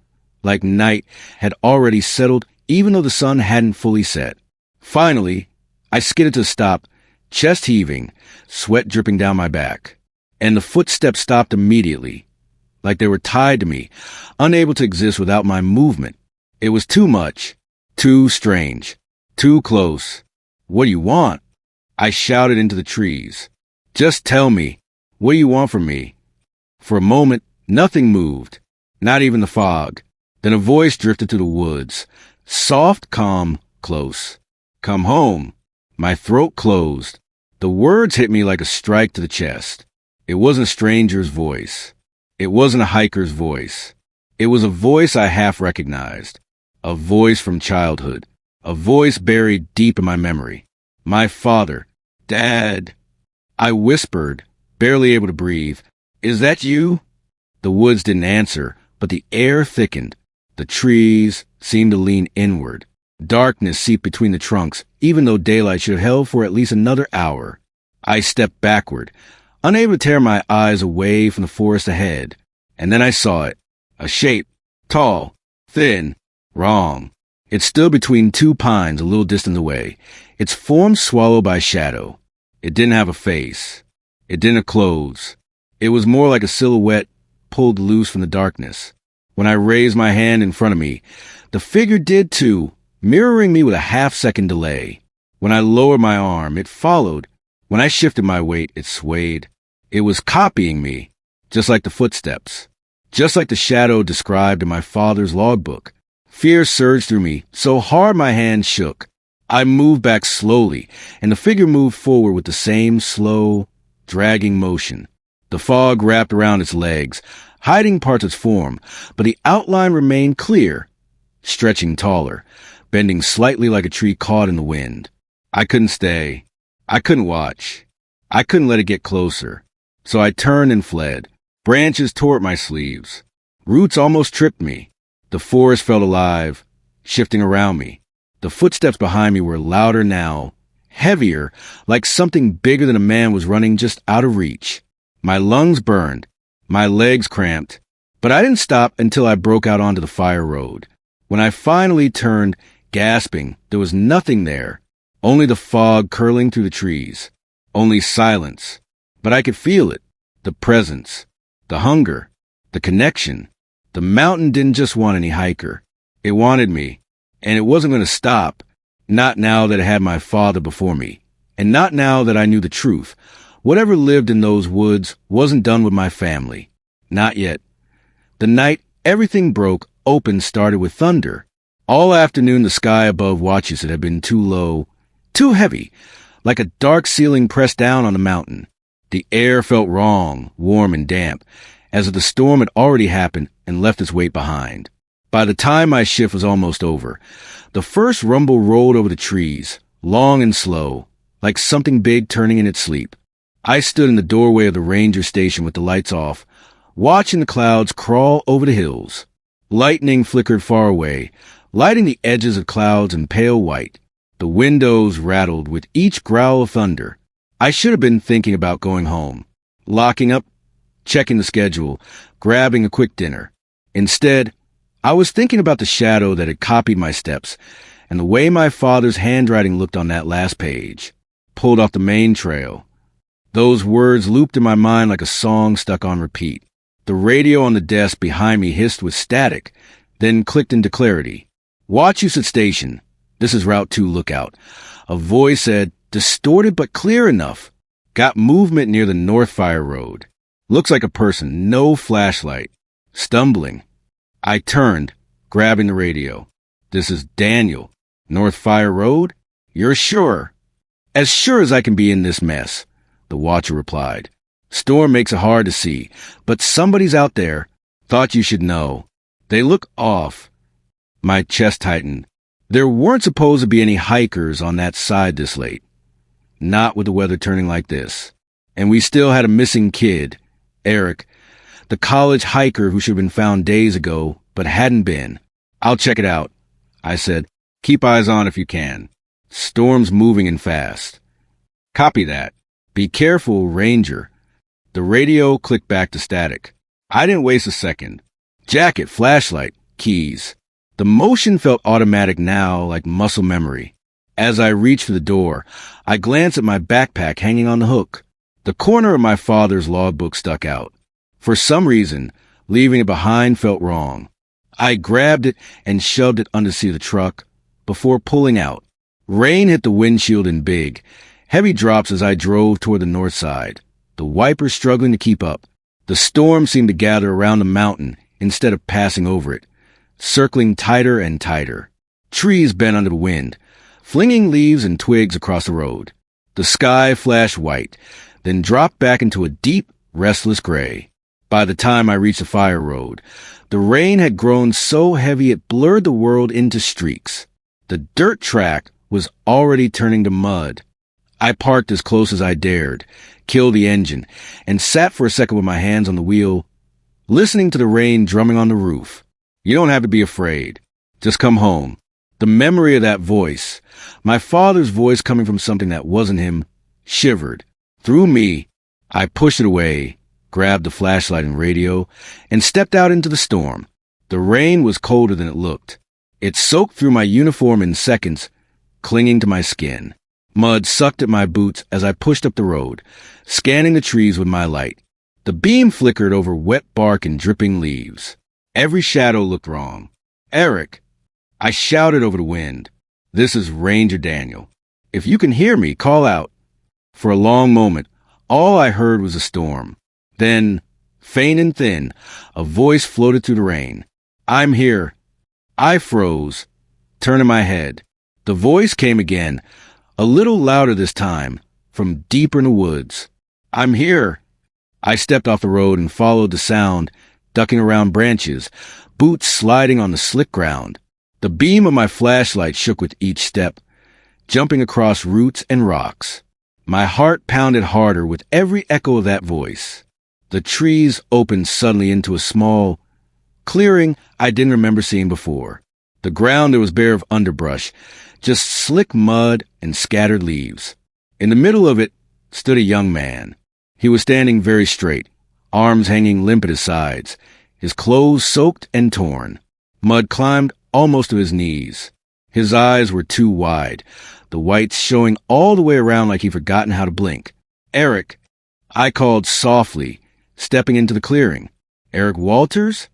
like night had already settled even though the sun hadn't fully set. Finally, I skidded to a stop, chest heaving, sweat dripping down my back. And the footsteps stopped immediately, like they were tied to me, unable to exist without my movement. It was too much, too strange, too close. What do you want? I shouted into the trees. Just tell me, what do you want from me? For a moment, nothing moved, not even the fog. Then a voice drifted through the woods, soft, calm, close. Come home. My throat closed. The words hit me like a strike to the chest. It wasn't a stranger's voice. It wasn't a hiker's voice. It was a voice I half recognized. A voice from childhood. A voice buried deep in my memory. My father. Dad. I whispered, barely able to breathe. Is that you? The woods didn't answer, but the air thickened. The trees seemed to lean inward. Darkness seeped between the trunks, even though daylight should have held for at least another hour. I stepped backward, unable to tear my eyes away from the forest ahead. And then I saw it. A shape. Tall. Thin. Wrong. It stood between two pines a little distance away, its form swallowed by shadow. It didn't have a face. It didn't have clothes. It was more like a silhouette, pulled loose from the darkness. When I raised my hand in front of me, the figure did too, mirroring me with a half-second delay. When I lowered my arm, it followed. When I shifted my weight, it swayed. It was copying me, just like the footsteps, just like the shadow described in my father's logbook. Fear surged through me, so hard my hand shook. I moved back slowly, and the figure moved forward with the same slow, dragging motion. The fog wrapped around its legs, hiding parts of its form, but the outline remained clear, stretching taller, bending slightly like a tree caught in the wind. I couldn't stay. I couldn't watch. I couldn't let it get closer. So I turned and fled. Branches tore at my sleeves. Roots almost tripped me. The forest felt alive, shifting around me. The footsteps behind me were louder now, heavier, like something bigger than a man was running just out of reach. My lungs burned, my legs cramped, but I didn't stop until I broke out onto the fire road. When I finally turned, gasping, there was nothing there, only the fog curling through the trees, only silence. But I could feel it, the presence, the hunger, the connection. The mountain didn't just want any hiker. It wanted me, and it wasn't going to stop, not now that it had my father before me, and not now that I knew the truth. Whatever lived in those woods wasn't done with my family. Not yet. The night everything broke open started with thunder. All afternoon the sky above Wachusett had been too low, too heavy, like a dark ceiling pressed down on the mountain. The air felt wrong, warm and damp, as if the storm had already happened and left its weight behind. By the time my shift was almost over, the first rumble rolled over the trees, long and slow, like something big turning in its sleep. I stood in the doorway of the ranger station with the lights off, watching the clouds crawl over the hills. Lightning flickered far away, lighting the edges of clouds in pale white. The windows rattled with each growl of thunder. I should have been thinking about going home, locking up, checking the schedule, grabbing a quick dinner. Instead, I was thinking about the shadow that had copied my steps and the way my father's handwriting looked on that last page, pulled off the main trail. Those words looped in my mind like a song stuck on repeat. The radio on the desk behind me hissed with static, then clicked into clarity. Wachusett Station. This is Route 2 lookout. A voice said, distorted but clear enough. Got movement near the North Fire Road. Looks like a person, no flashlight. Stumbling. I turned, grabbing the radio. This is Daniel. North Fire Road? You're sure? As sure as I can be in this mess, the watcher replied. Storm makes it hard to see, but somebody's out there. Thought you should know. They look off. My chest tightened. There weren't supposed to be any hikers on that side this late. Not with the weather turning like this. And we still had a missing kid, Eric, the college hiker who should have been found days ago, but hadn't been. I'll check it out, I said. Keep eyes on if you can. Storm's moving and fast. Copy that. Be careful, Ranger. The radio clicked back to static. I didn't waste a second. Jacket, flashlight, keys. The motion felt automatic now, like muscle memory. As I reached for the door, I glanced at my backpack hanging on the hook. The corner of my father's logbook stuck out. For some reason, leaving it behind felt wrong. I grabbed it and shoved it under the seat of the truck before pulling out. Rain hit the windshield in big, heavy drops as I drove toward the north side, the wipers struggling to keep up. The storm seemed to gather around the mountain instead of passing over it, circling tighter and tighter. Trees bent under the wind, flinging leaves and twigs across the road. The sky flashed white, then dropped back into a deep, restless gray. By the time I reached the fire road, the rain had grown so heavy it blurred the world into streaks. The dirt track was already turning to mud. I parked as close as I dared, killed the engine, and sat for a second with my hands on the wheel, listening to the rain drumming on the roof. You don't have to be afraid. Just come home. The memory of that voice, my father's voice coming from something that wasn't him, shivered. Through me, I pushed it away, grabbed the flashlight and radio, and stepped out into the storm. The rain was colder than it looked. It soaked through my uniform in seconds, clinging to my skin. Mud sucked at my boots as I pushed up the road, scanning the trees with my light. The beam flickered over wet bark and dripping leaves. Every shadow looked wrong. "Eric!" I shouted over the wind. "This is Ranger Daniel. If you can hear me, call out." For a long moment, all I heard was a storm. Then, faint and thin, a voice floated through the rain. "I'm here." I froze, turning my head. The voice came again, a little louder this time, from deeper in the woods. "I'm here." I stepped off the road and followed the sound, ducking around branches, boots sliding on the slick ground. The beam of my flashlight shook with each step, jumping across roots and rocks. My heart pounded harder with every echo of that voice. The trees opened suddenly into a small clearing I didn't remember seeing before. The ground there was bare of underbrush, just slick mud and scattered leaves. In the middle of it stood a young man. He was standing very straight, arms hanging limp at his sides, his clothes soaked and torn. Mud climbed almost to his knees. His eyes were too wide, the whites showing all the way around like he'd forgotten how to blink. "Eric," I called softly, stepping into the clearing. "Eric Walters?"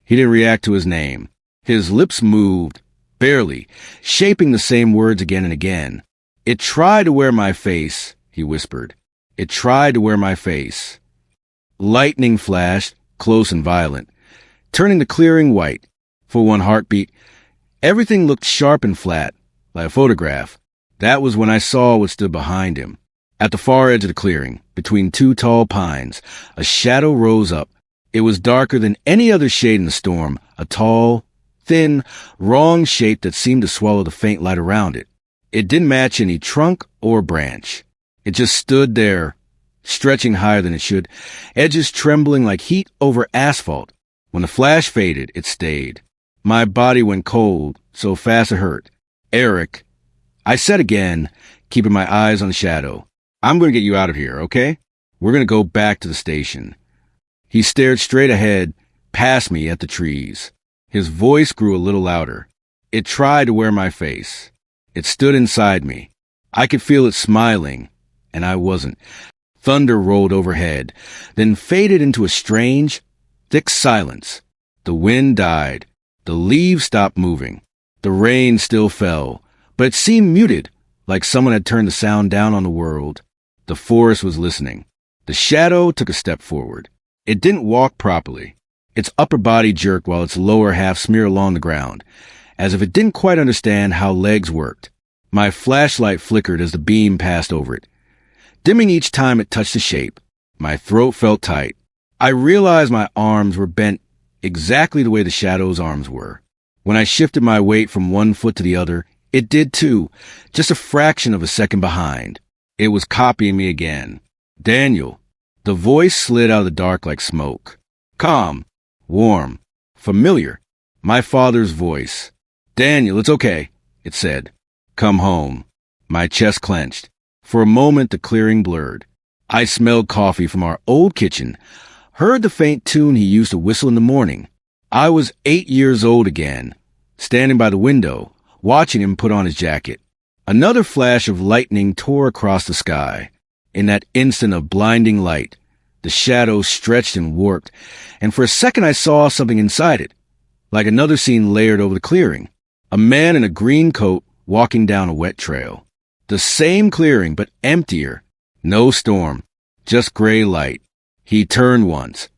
He didn't react to his name. His lips moved, barely, shaping the same words again and again. "It tried to wear my face," he whispered. "It tried to wear my face." Lightning flashed, close and violent, turning the clearing white. For one heartbeat, everything looked sharp and flat, like a photograph. That was when I saw what stood behind him. At the far edge of the clearing, between two tall pines, a shadow rose up. It was darker than any other shade in the storm, a tall, thin, wrong shape that seemed to swallow the faint light around it. It didn't match any trunk or branch. It just stood there, stretching higher than it should, edges trembling like heat over asphalt. When the flash faded, it stayed. My body went cold, so fast it hurt. "Eric," I said again, keeping my eyes on the shadow. "I'm going to get you out of here, okay? We're going to go back to the station." He stared straight ahead, past me at the trees. His voice grew a little louder. "It tried to wear my face. It stood inside me. I could feel it smiling, and I wasn't." Thunder rolled overhead, then faded into a strange, thick silence. The wind died. The leaves stopped moving. The rain still fell, but it seemed muted, like someone had turned the sound down on the world. The forest was listening. The shadow took a step forward. It didn't walk properly. Its upper body jerked while its lower half smeared along the ground, as if it didn't quite understand how legs worked. My flashlight flickered as the beam passed over it, dimming each time it touched the shape. My throat felt tight. I realized my arms were bent exactly the way the shadow's arms were. When I shifted my weight from one foot to the other, it did too, just a fraction of a second behind. It was copying me again. "Daniel." The voice slid out of the dark like smoke. Calm, warm, familiar. My father's voice. "Daniel, it's okay," it said. "Come home." My chest clenched. For a moment, the clearing blurred. I smelled coffee from our old kitchen, heard the faint tune he used to whistle in the morning. I was 8 years old again, standing by the window, watching him put on his jacket. Another flash of lightning tore across the sky. In that instant of blinding light, the shadows stretched and warped, and for a second I saw something inside it, like another scene layered over the clearing. A man in a green coat walking down a wet trail. The same clearing, but emptier. No storm, just gray light. He turned once,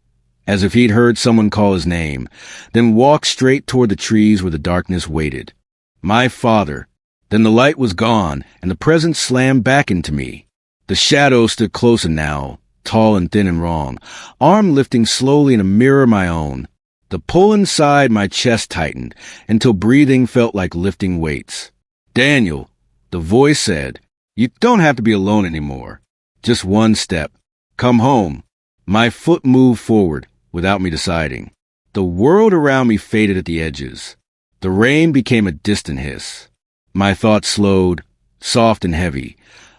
as if he'd heard someone call his name, then walked straight toward the trees where the darkness waited. My father. Then the light was gone, and the presence slammed back into me. The shadow stood closer now, tall and thin and wrong, arm lifting slowly in a mirror of my own. The pull inside my chest tightened, until breathing felt like lifting weights. "Daniel," the voice said, "you don't have to be alone anymore. Just one step. Come home." My foot moved forward, without me deciding. The world around me faded at the edges. The rain became a distant hiss. My thoughts slowed, soft and heavy,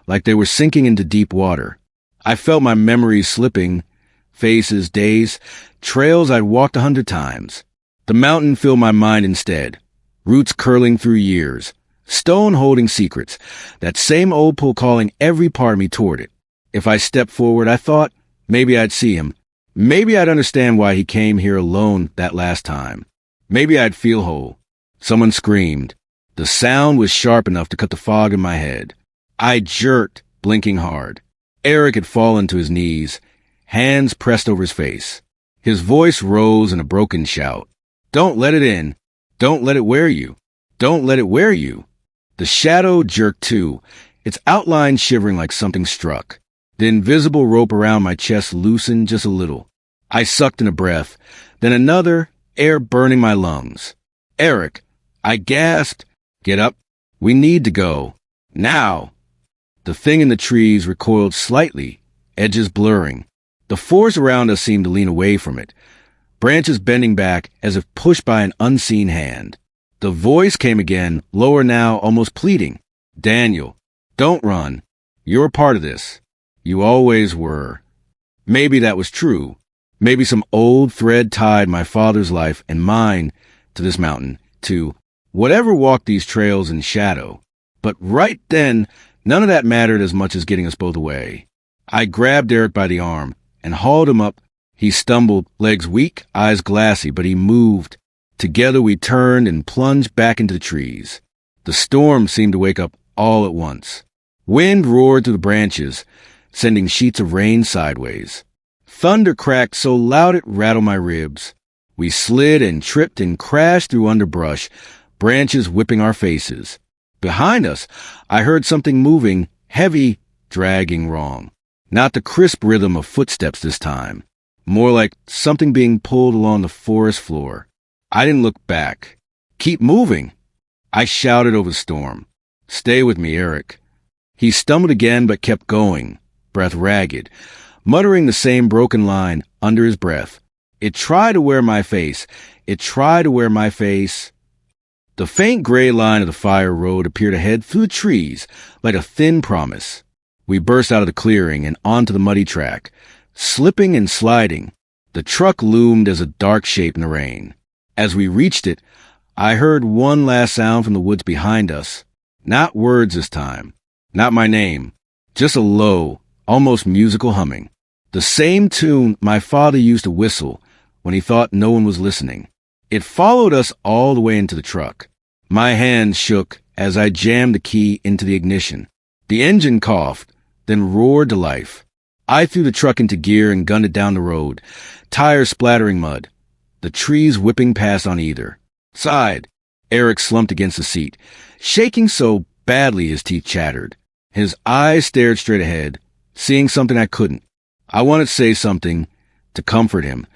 like they were sinking into deep water. I felt my memories slipping, faces, days, trails I'd walked 100 times. The mountain filled my mind instead, roots curling through years, stone holding secrets, that same old pull calling every part of me toward it. If I stepped forward, I thought, maybe I'd see him, Maybe I'd understand why he came here alone that last time. Maybe I'd feel whole. Someone screamed. The sound was sharp enough to cut the fog in my head. I jerked, blinking hard. Eric had fallen to his knees, hands pressed over his face. His voice rose in a broken shout. "Don't let it in. Don't let it wear you. Don't let it wear you." The shadow jerked too, its outline shivering like something struck. The invisible rope around my chest loosened just a little. I sucked in a breath, then another, air burning my lungs. "Eric," I gasped. "Get up. We need to go. Now." The thing in the trees recoiled slightly, edges blurring. The forest around us seemed to lean away from it, branches bending back as if pushed by an unseen hand. The voice came again, lower now, almost pleading. "Daniel, don't run. You're a part of this. You always were." Maybe that was true. Maybe some old thread tied my father's life and mine to this mountain, to whatever walked these trails in shadow. But right then, none of that mattered as much as getting us both away. I grabbed Eric by the arm and hauled him up. He stumbled, legs weak, eyes glassy, but he moved. Together we turned and plunged back into the trees. The storm seemed to wake up all at once. Wind roared through the branches, sending sheets of rain sideways. Thunder cracked so loud it rattled my ribs. We slid and tripped and crashed through underbrush, branches whipping our faces. Behind us, I heard something moving, heavy, dragging wrong. Not the crisp rhythm of footsteps this time. More like something being pulled along the forest floor. I didn't look back. "Keep moving," I shouted over the storm. "Stay with me, Eric." He stumbled again but kept going, breath ragged, muttering the same broken line under his breath. "It tried to wear my face. It tried to wear my face." The faint gray line of the fire road appeared ahead through the trees, like a thin promise. We burst out of the clearing and onto the muddy track, slipping and sliding. The truck loomed as a dark shape in the rain. As we reached it, I heard one last sound from the woods behind us. Not words this time. Not my name. Just a low, almost musical humming. The same tune my father used to whistle when he thought no one was listening. It followed us all the way into the truck. My hands shook as I jammed the key into the ignition. The engine coughed, then roared to life. I threw the truck into gear and gunned it down the road, tires splattering mud, the trees whipping past on either side. Eric slumped against the seat, shaking so badly his teeth chattered. His eyes stared straight ahead, seeing something I couldn't. I wanted to say something, to comfort him,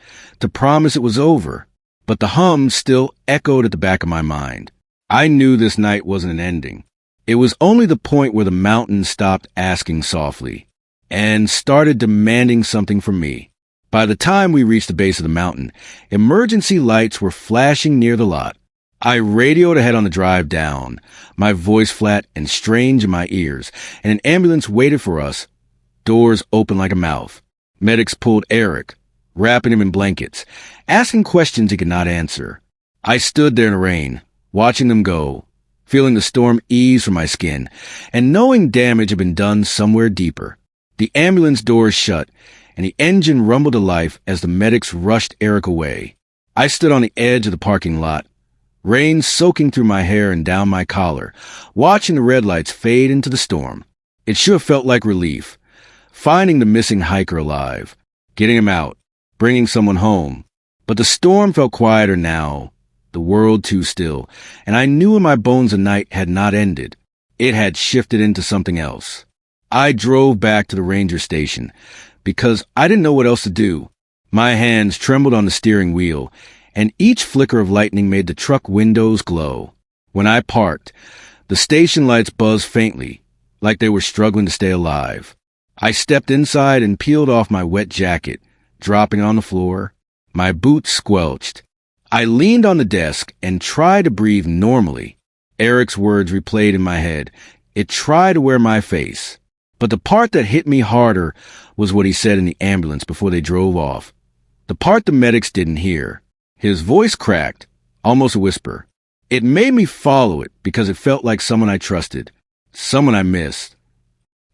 to promise it was over, but the hum still echoed at the back of my mind. I knew this night wasn't an ending. It was only the point where the mountain stopped asking softly and started demanding something from me. By the time we reached the base of the mountain, emergency lights were flashing near the lot. I radioed ahead on the drive down, my voice flat and strange in my ears, and an ambulance waited for us, doors open like a mouth. Medics pulled Eric, wrapping him in blankets, asking questions he could not answer. I stood there in the rain, watching them go, feeling the storm ease from my skin, and knowing damage had been done somewhere deeper. The ambulance doors shut, and the engine rumbled to life as the medics rushed Eric away. I stood on the edge of the parking lot, rain soaking through my hair and down my collar, watching the red lights fade into the storm. It sure felt like relief, finding the missing hiker alive, getting him out, bringing someone home. But the storm felt quieter now, the world too still, and I knew in my bones the night had not ended. It had shifted into something else. I drove back to the ranger station because I didn't know what else to do. My hands trembled on the steering wheel, and each flicker of lightning made the truck windows glow. When I parked, the station lights buzzed faintly, like they were struggling to stay alive. I stepped inside and peeled off my wet jacket, dropping on the floor. My boots squelched. I leaned on the desk and tried to breathe normally. Eric's words replayed in my head. It tried to wear my face. But the part that hit me harder was what he said in the ambulance before they drove off. The part the medics didn't hear. His voice cracked, almost a whisper. It made me follow it because it felt like someone I trusted, someone I missed.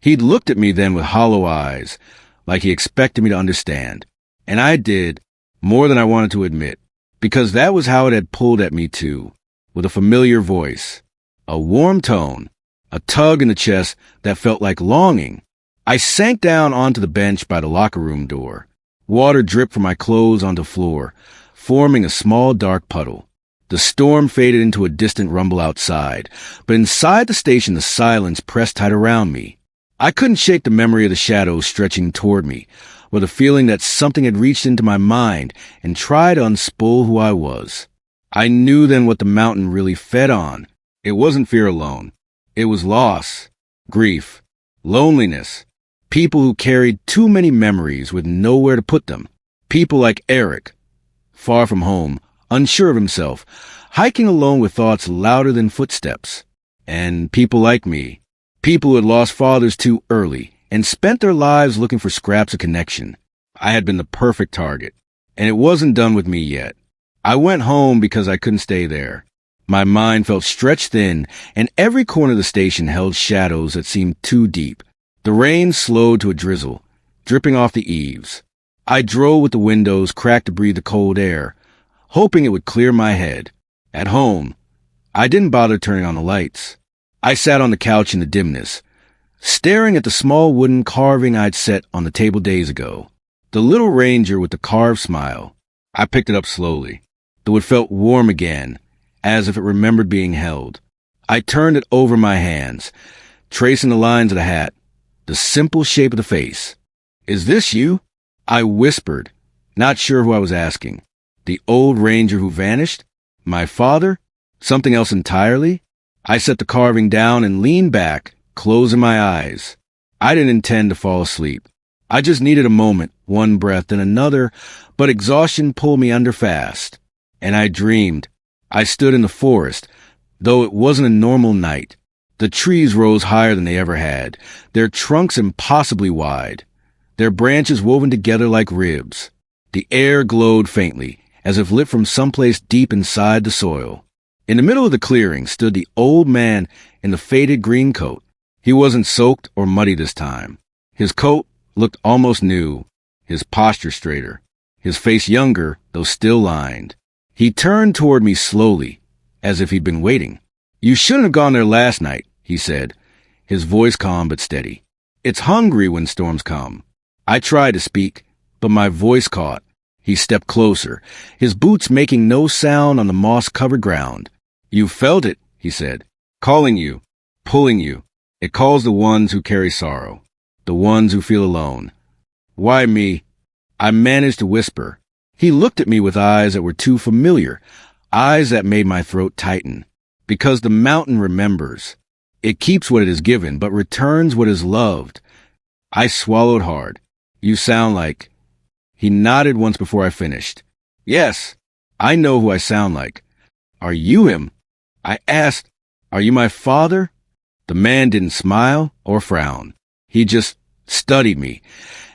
He'd looked at me then with hollow eyes, like he expected me to understand. And I did, more than I wanted to admit, because that was how it had pulled at me too, with a familiar voice, a warm tone, a tug in the chest that felt like longing. I sank down onto the bench by the locker room door. Water dripped from my clothes onto the floor, forming a small dark puddle. The storm faded into a distant rumble outside, but inside the station the silence pressed tight around me. I couldn't shake the memory of the shadows stretching toward me, or the feeling that something had reached into my mind and tried to unspool who I was. I knew then what the mountain really fed on. It wasn't fear alone. It was loss, grief, loneliness, people who carried too many memories with nowhere to put them. People like Eric, far from home, unsure of himself, hiking alone with thoughts louder than footsteps. And people like me, people who had lost fathers too early and spent their lives looking for scraps of connection. I had been the perfect target, and it wasn't done with me yet. I went home because I couldn't stay there. My mind felt stretched thin, and every corner of the station held shadows that seemed too deep. The rain slowed to a drizzle, dripping off the eaves. I drove with the windows cracked to breathe the cold air, hoping it would clear my head. At home, I didn't bother turning on the lights. I sat on the couch in the dimness, staring at the small wooden carving I'd set on the table days ago. The little ranger with the carved smile. I picked it up slowly, though it felt warm again, as if it remembered being held. I turned it over my hands, tracing the lines of the hat, the simple shape of the face. "Is this you?" I whispered, not sure who I was asking. The old ranger who vanished? My father? Something else entirely? I set the carving down and leaned back, closing my eyes. I didn't intend to fall asleep. I just needed a moment, one breath, then another, but exhaustion pulled me under fast. And I dreamed. I stood in the forest, though it wasn't a normal night. The trees rose higher than they ever had, their trunks impossibly wide, their branches woven together like ribs. The air glowed faintly, as if lit from someplace deep inside the soil. In the middle of the clearing stood the old man in the faded green coat. He wasn't soaked or muddy this time. His coat looked almost new, his posture straighter, his face younger, though still lined. He turned toward me slowly, as if he'd been waiting. "You shouldn't have gone there last night," he said, his voice calm but steady. "It's hungry when storms come." I tried to speak, but my voice caught. He stepped closer, his boots making no sound on the moss-covered ground. "You felt it," he said, "calling you, pulling you. It calls the ones who carry sorrow, the ones who feel alone." "Why me?" I managed to whisper. He looked at me with eyes that were too familiar, eyes that made my throat tighten. "Because the mountain remembers. It keeps what it is given, but returns what is loved." I swallowed hard. "You sound like..." He nodded once before I finished. "Yes, I know who I sound like." "Are you him?" I asked. "Are you my father?" The man didn't smile or frown. He just studied me,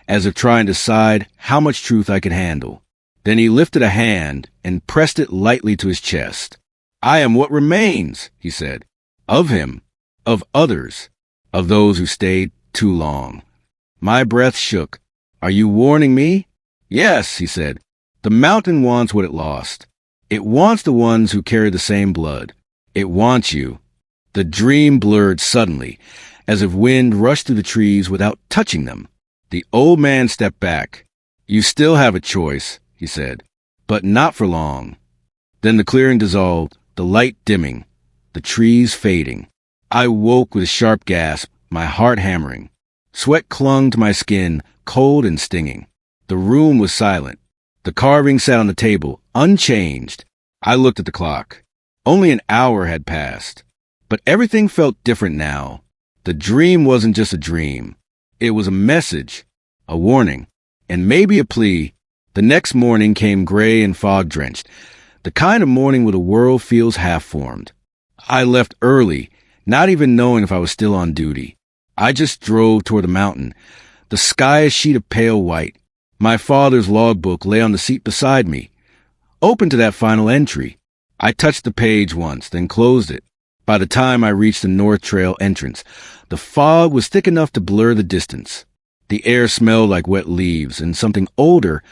as if trying to decide how much truth I could handle. Then he lifted a hand and pressed it lightly to his chest. "I am what remains," he said, "of him, of others, of those who stayed too long." My breath shook. "Are you warning me?" "Yes," he said. "The mountain wants what it lost. It wants the ones who carry the same blood. It wants you." The dream blurred suddenly, as if wind rushed through the trees without touching them. The old man stepped back. "You still have a choice," he said, "but not for long." Then the clearing dissolved, the light dimming, the trees fading. I woke with a sharp gasp, my heart hammering. Sweat clung to my skin, cold and stinging. The room was silent. The carving sat on the table, unchanged. I looked at the clock. Only an hour had passed. But everything felt different now. The dream wasn't just a dream. It was a message, a warning, and maybe a plea. The next morning came gray and fog-drenched, the kind of morning where the world feels half-formed. I left early, not even knowing if I was still on duty. I just drove toward the mountain, the sky a sheet of pale white. My father's logbook lay on the seat beside me, open to that final entry. I touched the page once, then closed it. By the time I reached the North Trail entrance, the fog was thick enough to blur the distance. The air smelled like wet leaves, and something older,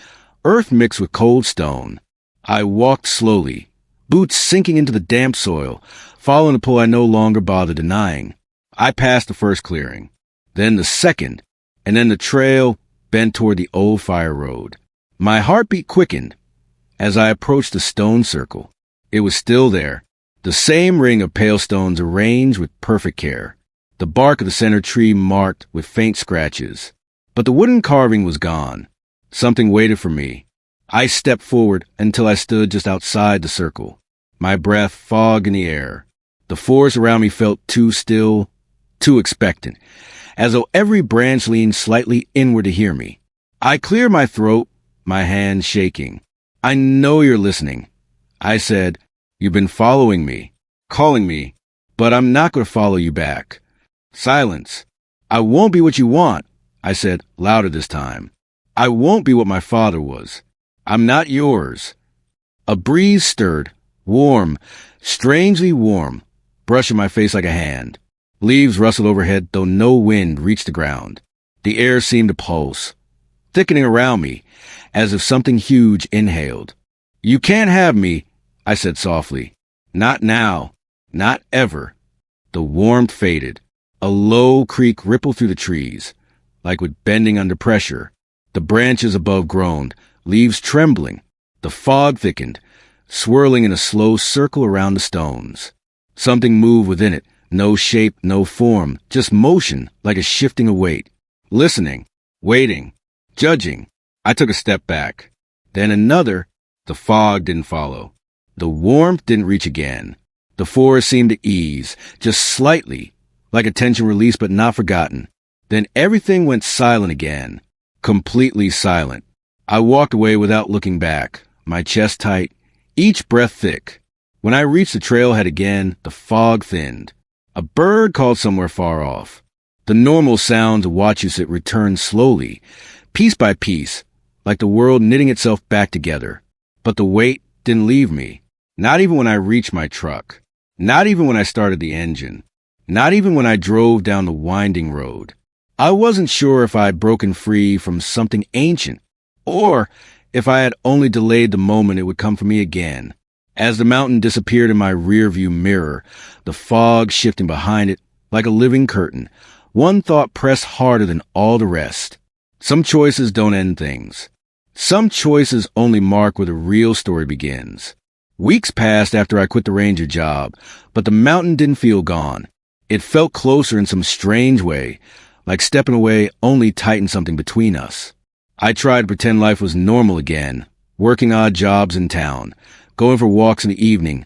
earth mixed with cold stone. I walked slowly, boots sinking into the damp soil, following a pull I no longer bothered denying. I passed the first clearing, then the second, and then the trail bent toward the old fire road. My heartbeat quickened as I approached the stone circle. It was still there, the same ring of pale stones arranged with perfect care, the bark of the center tree marked with faint scratches. But the wooden carving was gone. Something waited for me. I stepped forward until I stood just outside the circle, my breath fog in the air. The forest around me felt too still, too expectant, as though every branch leaned slightly inward to hear me. I cleared my throat, my hands shaking. "I know you're listening," I said. "You've been following me, calling me, but I'm not going to follow you back." Silence. "I won't be what you want," I said, louder this time. "I won't be what my father was. I'm not yours." A breeze stirred, warm, strangely warm, brushing my face like a hand. Leaves rustled overhead, though no wind reached the ground. The air seemed to pulse, thickening around me, as if something huge inhaled. "You can't have me," I said softly. "Not now. Not ever." The warmth faded. A low creak rippled through the trees, like with bending under pressure. The branches above groaned, leaves trembling. The fog thickened, swirling in a slow circle around the stones. Something moved within it, no shape, no form, just motion like a shifting of weight. Listening, waiting, judging. I took a step back. Then another. The fog didn't follow. The warmth didn't reach again. The forest seemed to ease, just slightly, like a tension released but not forgotten. Then everything went silent again, completely silent. I walked away without looking back, my chest tight, each breath thick. When I reached the trailhead again, the fog thinned. A bird called somewhere far off. The normal sounds of Wachusett returned slowly, piece by piece, like the world knitting itself back together. But the weight didn't leave me, not even when I reached my truck, not even when I started the engine, not even when I drove down the winding road. I wasn't sure if I had broken free from something ancient, or if I had only delayed the moment it would come for me again. As the mountain disappeared in my rearview mirror, the fog shifting behind it like a living curtain, one thought pressed harder than all the rest. Some choices don't end things. Some choices only mark where the real story begins. Weeks passed after I quit the ranger job, but the mountain didn't feel gone. It felt closer in some strange way, like stepping away only tightened something between us. I tried to pretend life was normal again, working odd jobs in town, going for walks in the evening,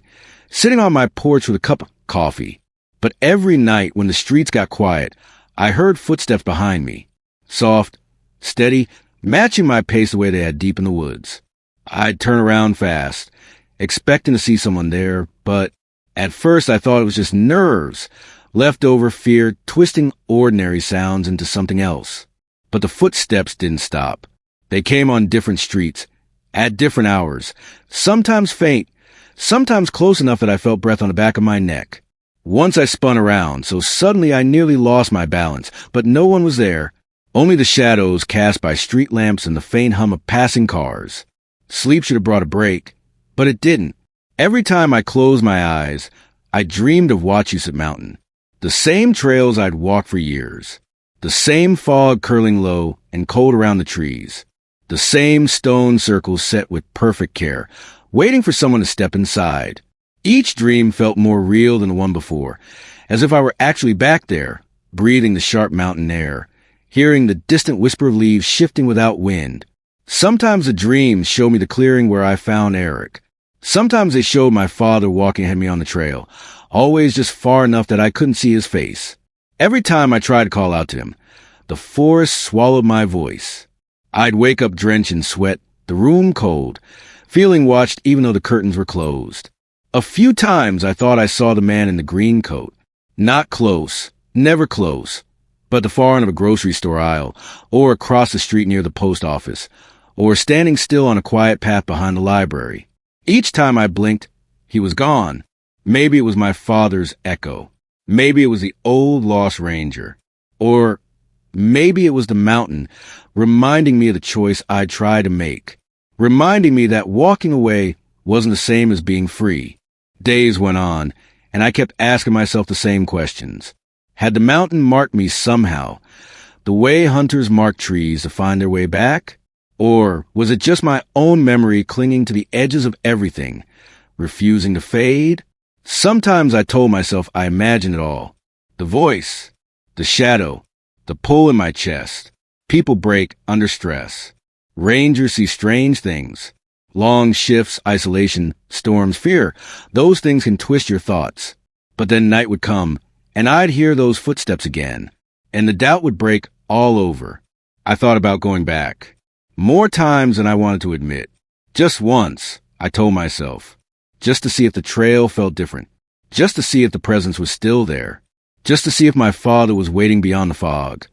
sitting on my porch with a cup of coffee. But every night when the streets got quiet, I heard footsteps behind me, soft, steady, matching my pace the way they had deep in the woods. I'd turn around fast, expecting to see someone there, but at first I thought it was just nerves, leftover fear twisting ordinary sounds into something else. But the footsteps didn't stop. They came on different streets, at different hours, sometimes faint, sometimes close enough that I felt breath on the back of my neck. Once I spun around, so suddenly I nearly lost my balance, but no one was there, only the shadows cast by street lamps and the faint hum of passing cars. Sleep should have brought a break, but it didn't. Every time I closed my eyes, I dreamed of Wachusett Mountain, the same trails I'd walked for years, the same fog curling low and cold around the trees, the same stone circles set with perfect care, waiting for someone to step inside. Each dream felt more real than the one before, as if I were actually back there, breathing the sharp mountain air, hearing the distant whisper of leaves shifting without wind. Sometimes the dreams showed me the clearing where I found Eric. Sometimes they showed my father walking ahead of me on the trail, always just far enough that I couldn't see his face. Every time I tried to call out to him, the forest swallowed my voice. I'd wake up drenched in sweat, the room cold, feeling watched even though the curtains were closed. A few times I thought I saw the man in the green coat. Not close, never close, but the far end of a grocery store aisle, or across the street near the post office, or standing still on a quiet path behind the library. Each time I blinked, he was gone. Maybe it was my father's echo. Maybe it was the old lost ranger. Or maybe it was the mountain reminding me of the choice I'd tried to make. reminding me that walking away wasn't the same as being free. Days went on, and I kept asking myself the same questions. Had the mountain marked me somehow, the way hunters mark trees to find their way back? Or was it just my own memory clinging to the edges of everything, refusing to fade? Sometimes I told myself I imagined it all. The voice, the shadow, the pull in my chest. People break under stress. Rangers see strange things. Long shifts, isolation, storms, fear. Those things can twist your thoughts. But then night would come, and I'd hear those footsteps again, and the doubt would break all over. I thought about going back. More times than I wanted to admit. Just once, I told myself. Just to see if the trail felt different. Just to see if the presence was still there. Just to see if my father was waiting beyond the fog.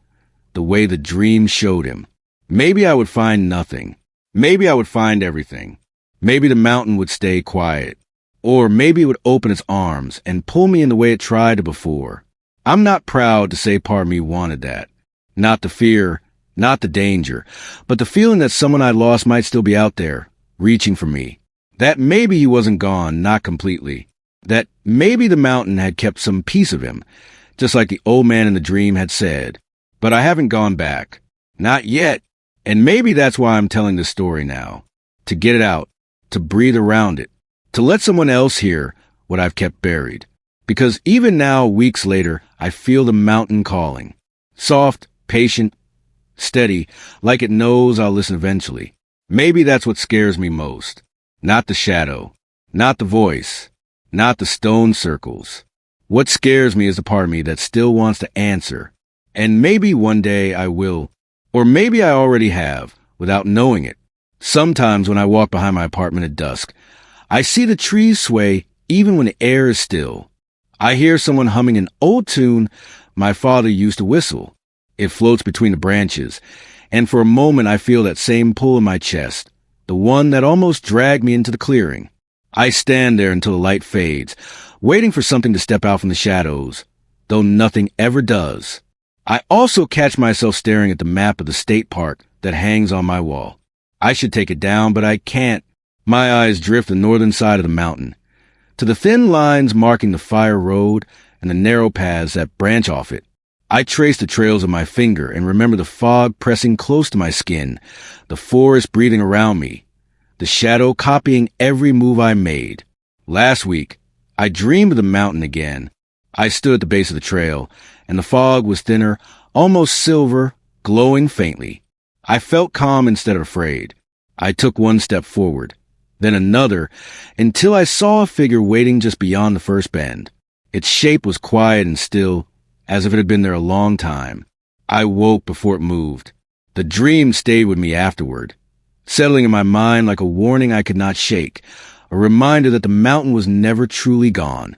The way the dream showed him. Maybe I would find nothing. Maybe I would find everything. Maybe the mountain would stay quiet. Or maybe it would open its arms and pull me in the way it tried to before. I'm not proud to say part of me wanted that. Not the fear, not the danger, but the feeling that someone I lost might still be out there, reaching for me. That maybe he wasn't gone, not completely. That maybe the mountain had kept some piece of him, just like the old man in the dream had said. But I haven't gone back. Not yet. And maybe that's why I'm telling this story now. To get it out. To breathe around it. To let someone else hear what I've kept buried. Because even now, weeks later, I feel the mountain calling. Soft, patient, steady, like it knows I'll listen eventually. Maybe that's what scares me most. Not the shadow. Not the voice. Not the stone circles. What scares me is the part of me that still wants to answer. And maybe one day I will. Or maybe I already have, without knowing it. Sometimes when I walk behind my apartment at dusk, I see the trees sway even when the air is still. I hear someone humming an old tune my father used to whistle. It floats between the branches, and for a moment I feel that same pull in my chest, the one that almost dragged me into the clearing. I stand there until the light fades, waiting for something to step out from the shadows, though nothing ever does. I also catch myself staring at the map of the state park that hangs on my wall. I should take it down, but I can't. My eyes drift the northern side of the mountain, to the thin lines marking the fire road and the narrow paths that branch off it. I trace the trails of my finger and remember the fog pressing close to my skin, the forest breathing around me, the shadow copying every move I made. Last week, I dreamed of the mountain again. I stood at the base of the trail, and the fog was thinner, almost silver, glowing faintly. I felt calm instead of afraid. I took one step forward, then another, until I saw a figure waiting just beyond the first bend. Its shape was quiet and still, as if it had been there a long time. I woke before it moved. The dream stayed with me afterward, settling in my mind like a warning I could not shake, a reminder that the mountain was never truly gone.